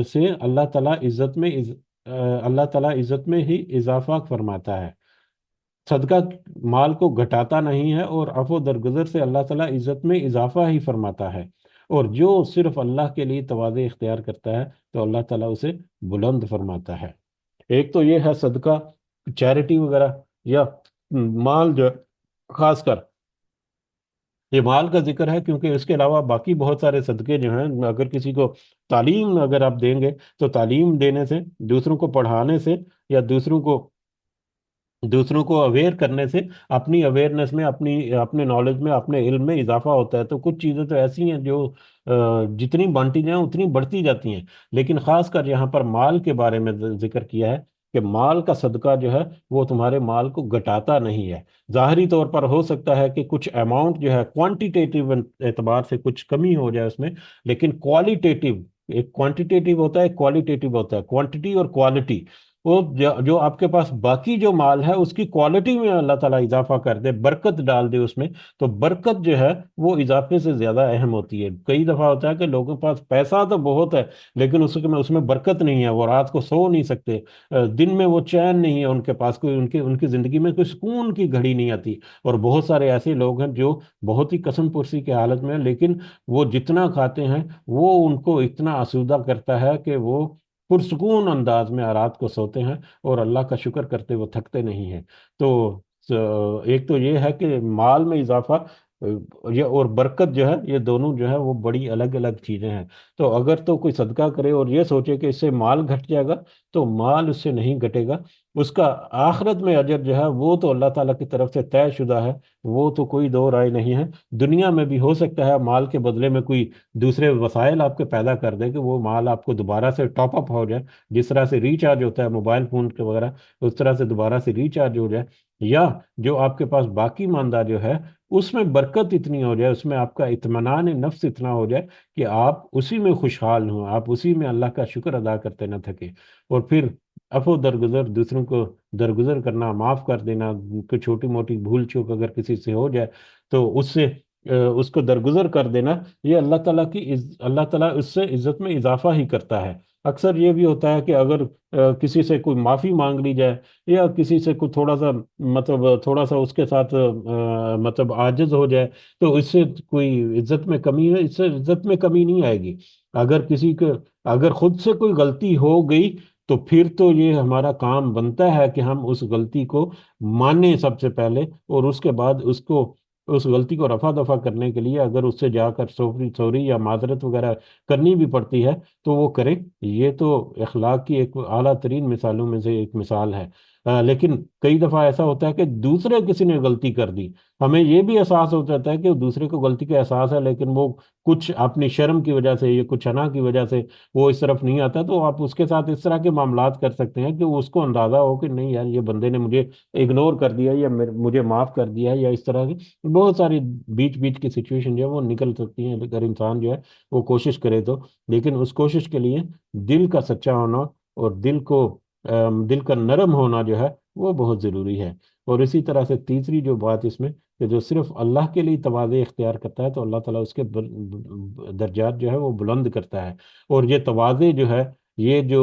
سے اللہ تعالیٰ عزت میں ہی اضافہ فرماتا ہے۔ صدقہ مال کو گھٹاتا نہیں ہے، اور عفو درگزر سے اللہ تعالیٰ عزت میں اضافہ ہی فرماتا ہے۔ اور جو صرف اللہ کے لیے تواضع اختیار کرتا ہے، تو اللہ تعالیٰ اسے بلند فرماتا ہے۔ ایک تو یہ ہے صدقہ، چیریٹی وغیرہ، یا مال جو خاص کر یہ مال کا ذکر ہے، کیونکہ اس کے علاوہ باقی بہت سارے صدقے جو ہیں، اگر کسی کو تعلیم اگر آپ دیں گے، تو تعلیم دینے سے، دوسروں کو پڑھانے سے، یا دوسروں کو اویئر کرنے سے، اپنی اویئرنیس میں، اپنے نالج میں، اپنے علم میں اضافہ ہوتا ہے۔ تو کچھ چیزیں تو ایسی ہیں جو جتنی بانٹی جائیں اتنی بڑھتی جاتی ہیں، لیکن خاص کر یہاں پر مال کے بارے میں ذکر کیا ہے، کہ مال کا صدقہ جو ہے وہ تمہارے مال کو گھٹاتا نہیں ہے۔ ظاہری طور پر ہو سکتا ہے کہ کچھ اماؤنٹ جو ہے کوانٹیٹیو اعتبار سے کچھ کمی ہو جائے اس میں، لیکن کوالٹیٹیو، ایک کوانٹیٹیو ہوتا ہے، ایک کوالٹیٹیو ہوتا ہے، کوانٹٹی اور کوالٹی، وہ جو آپ کے پاس باقی جو مال ہے اس کی کوالٹی میں اللہ تعالیٰ اضافہ کر دے، برکت ڈال دے اس میں، تو برکت جو ہے وہ اضافے سے زیادہ اہم ہوتی ہے۔ کئی دفعہ ہوتا ہے کہ لوگوں کے پاس پیسہ تو بہت ہے، لیکن اس میں برکت نہیں ہے، وہ رات کو سو نہیں سکتے، دن میں وہ چین نہیں ہے ان کے پاس، کوئی ان کی زندگی میں کوئی سکون کی گھڑی نہیں آتی۔ اور بہت سارے ایسے لوگ ہیں جو بہت ہی قسم پرسی کی حالت میں ہیں، لیکن وہ جتنا کھاتے ہیں وہ ان کو اتنا آسودہ کرتا ہے کہ وہ پرسکون انداز میں رات کو سوتے ہیں، اور اللہ کا شکر کرتے وہ تھکتے نہیں ہیں۔ تو ایک تو یہ ہے کہ مال میں اضافہ، یہ اور برکت جو ہے، یہ دونوں جو ہے وہ بڑی الگ الگ چیزیں ہیں۔ تو اگر تو کوئی صدقہ کرے اور یہ سوچے کہ اس سے مال گھٹ جائے گا، تو مال اس سے نہیں گھٹے گا۔ اس کا آخرت میں اجر جو ہے وہ تو اللہ تعالیٰ کی طرف سے طے شدہ ہے، وہ تو کوئی دو رائے نہیں ہے۔ دنیا میں بھی ہو سکتا ہے مال کے بدلے میں کوئی دوسرے وسائل آپ کے پیدا کر دے، کہ وہ مال آپ کو دوبارہ سے ٹاپ اپ ہو جائے، جس طرح سے ریچارج ہوتا ہے موبائل فون کے وغیرہ، اس طرح سے دوبارہ سے ریچارج ہو جائے، یا جو آپ کے پاس باقی ماندہ جو ہے اس میں برکت اتنی ہو جائے، اس میں آپ کا اطمینان نفس اتنا ہو جائے کہ آپ اسی میں خوشحال ہوں، آپ اسی میں اللہ کا شکر ادا کرتے نہ تھکے۔ اور پھر عفو درگزر، دوسروں کو درگزر کرنا، معاف کر دینا، کوئی چھوٹی موٹی بھول چوک اگر کسی سے ہو جائے تو اس کو درگزر کر دینا، یہ اللہ تعالیٰ اس سے عزت میں اضافہ ہی کرتا ہے۔ اکثر یہ بھی ہوتا ہے کہ اگر کسی سے کوئی معافی مانگ لی جائے، یا کسی سے کوئی تھوڑا سا، مطلب تھوڑا سا اس کے ساتھ مطلب عاجز ہو جائے، تو اس سے کوئی عزت میں کمی ہے؟ اس سے عزت میں کمی نہیں آئے گی۔ اگر کسی کو، اگر خود سے کوئی غلطی ہو گئی، تو پھر تو یہ ہمارا کام بنتا ہے کہ ہم اس غلطی کو مانیں سب سے پہلے، اور اس کے بعد اس غلطی کو رفع دفع کرنے کے لیے اگر اس سے جا کر سوری یا معذرت وغیرہ کرنی بھی پڑتی ہے تو وہ کریں۔ یہ تو اخلاق کی ایک اعلیٰ ترین مثالوں میں سے ایک مثال ہے۔ لیکن کئی دفعہ ایسا ہوتا ہے کہ دوسرے کسی نے غلطی کر دی، ہمیں یہ بھی احساس ہو جاتا ہے کہ دوسرے کو غلطی کا احساس ہے، لیکن وہ کچھ اپنی شرم کی وجہ سے یا کچھ حنا کی وجہ سے وہ اس طرف نہیں آتا، تو آپ اس کے ساتھ اس طرح کے معاملات کر سکتے ہیں کہ اس کو اندازہ ہو کہ نہیں یار، یہ بندے نے مجھے اگنور کر دیا، یا مجھے معاف کر دیا، یا اس طرح کی بہت ساری بیچ بیچ کی سچویشن جو ہے وہ نکل سکتی ہیں اگر انسان جو ہے وہ کوشش کرے تو۔ لیکن اس کوشش کے لیے دل کا سچا ہونا، اور دل کا نرم ہونا جو ہے وہ بہت ضروری ہے۔ اور اسی طرح سے تیسری جو بات اس میں، کہ جو صرف اللہ کے لیے تواضع اختیار کرتا ہے، تو اللہ تعالیٰ اس کے درجات جو ہے وہ بلند کرتا ہے۔ اور یہ تواضع جو ہے، یہ جو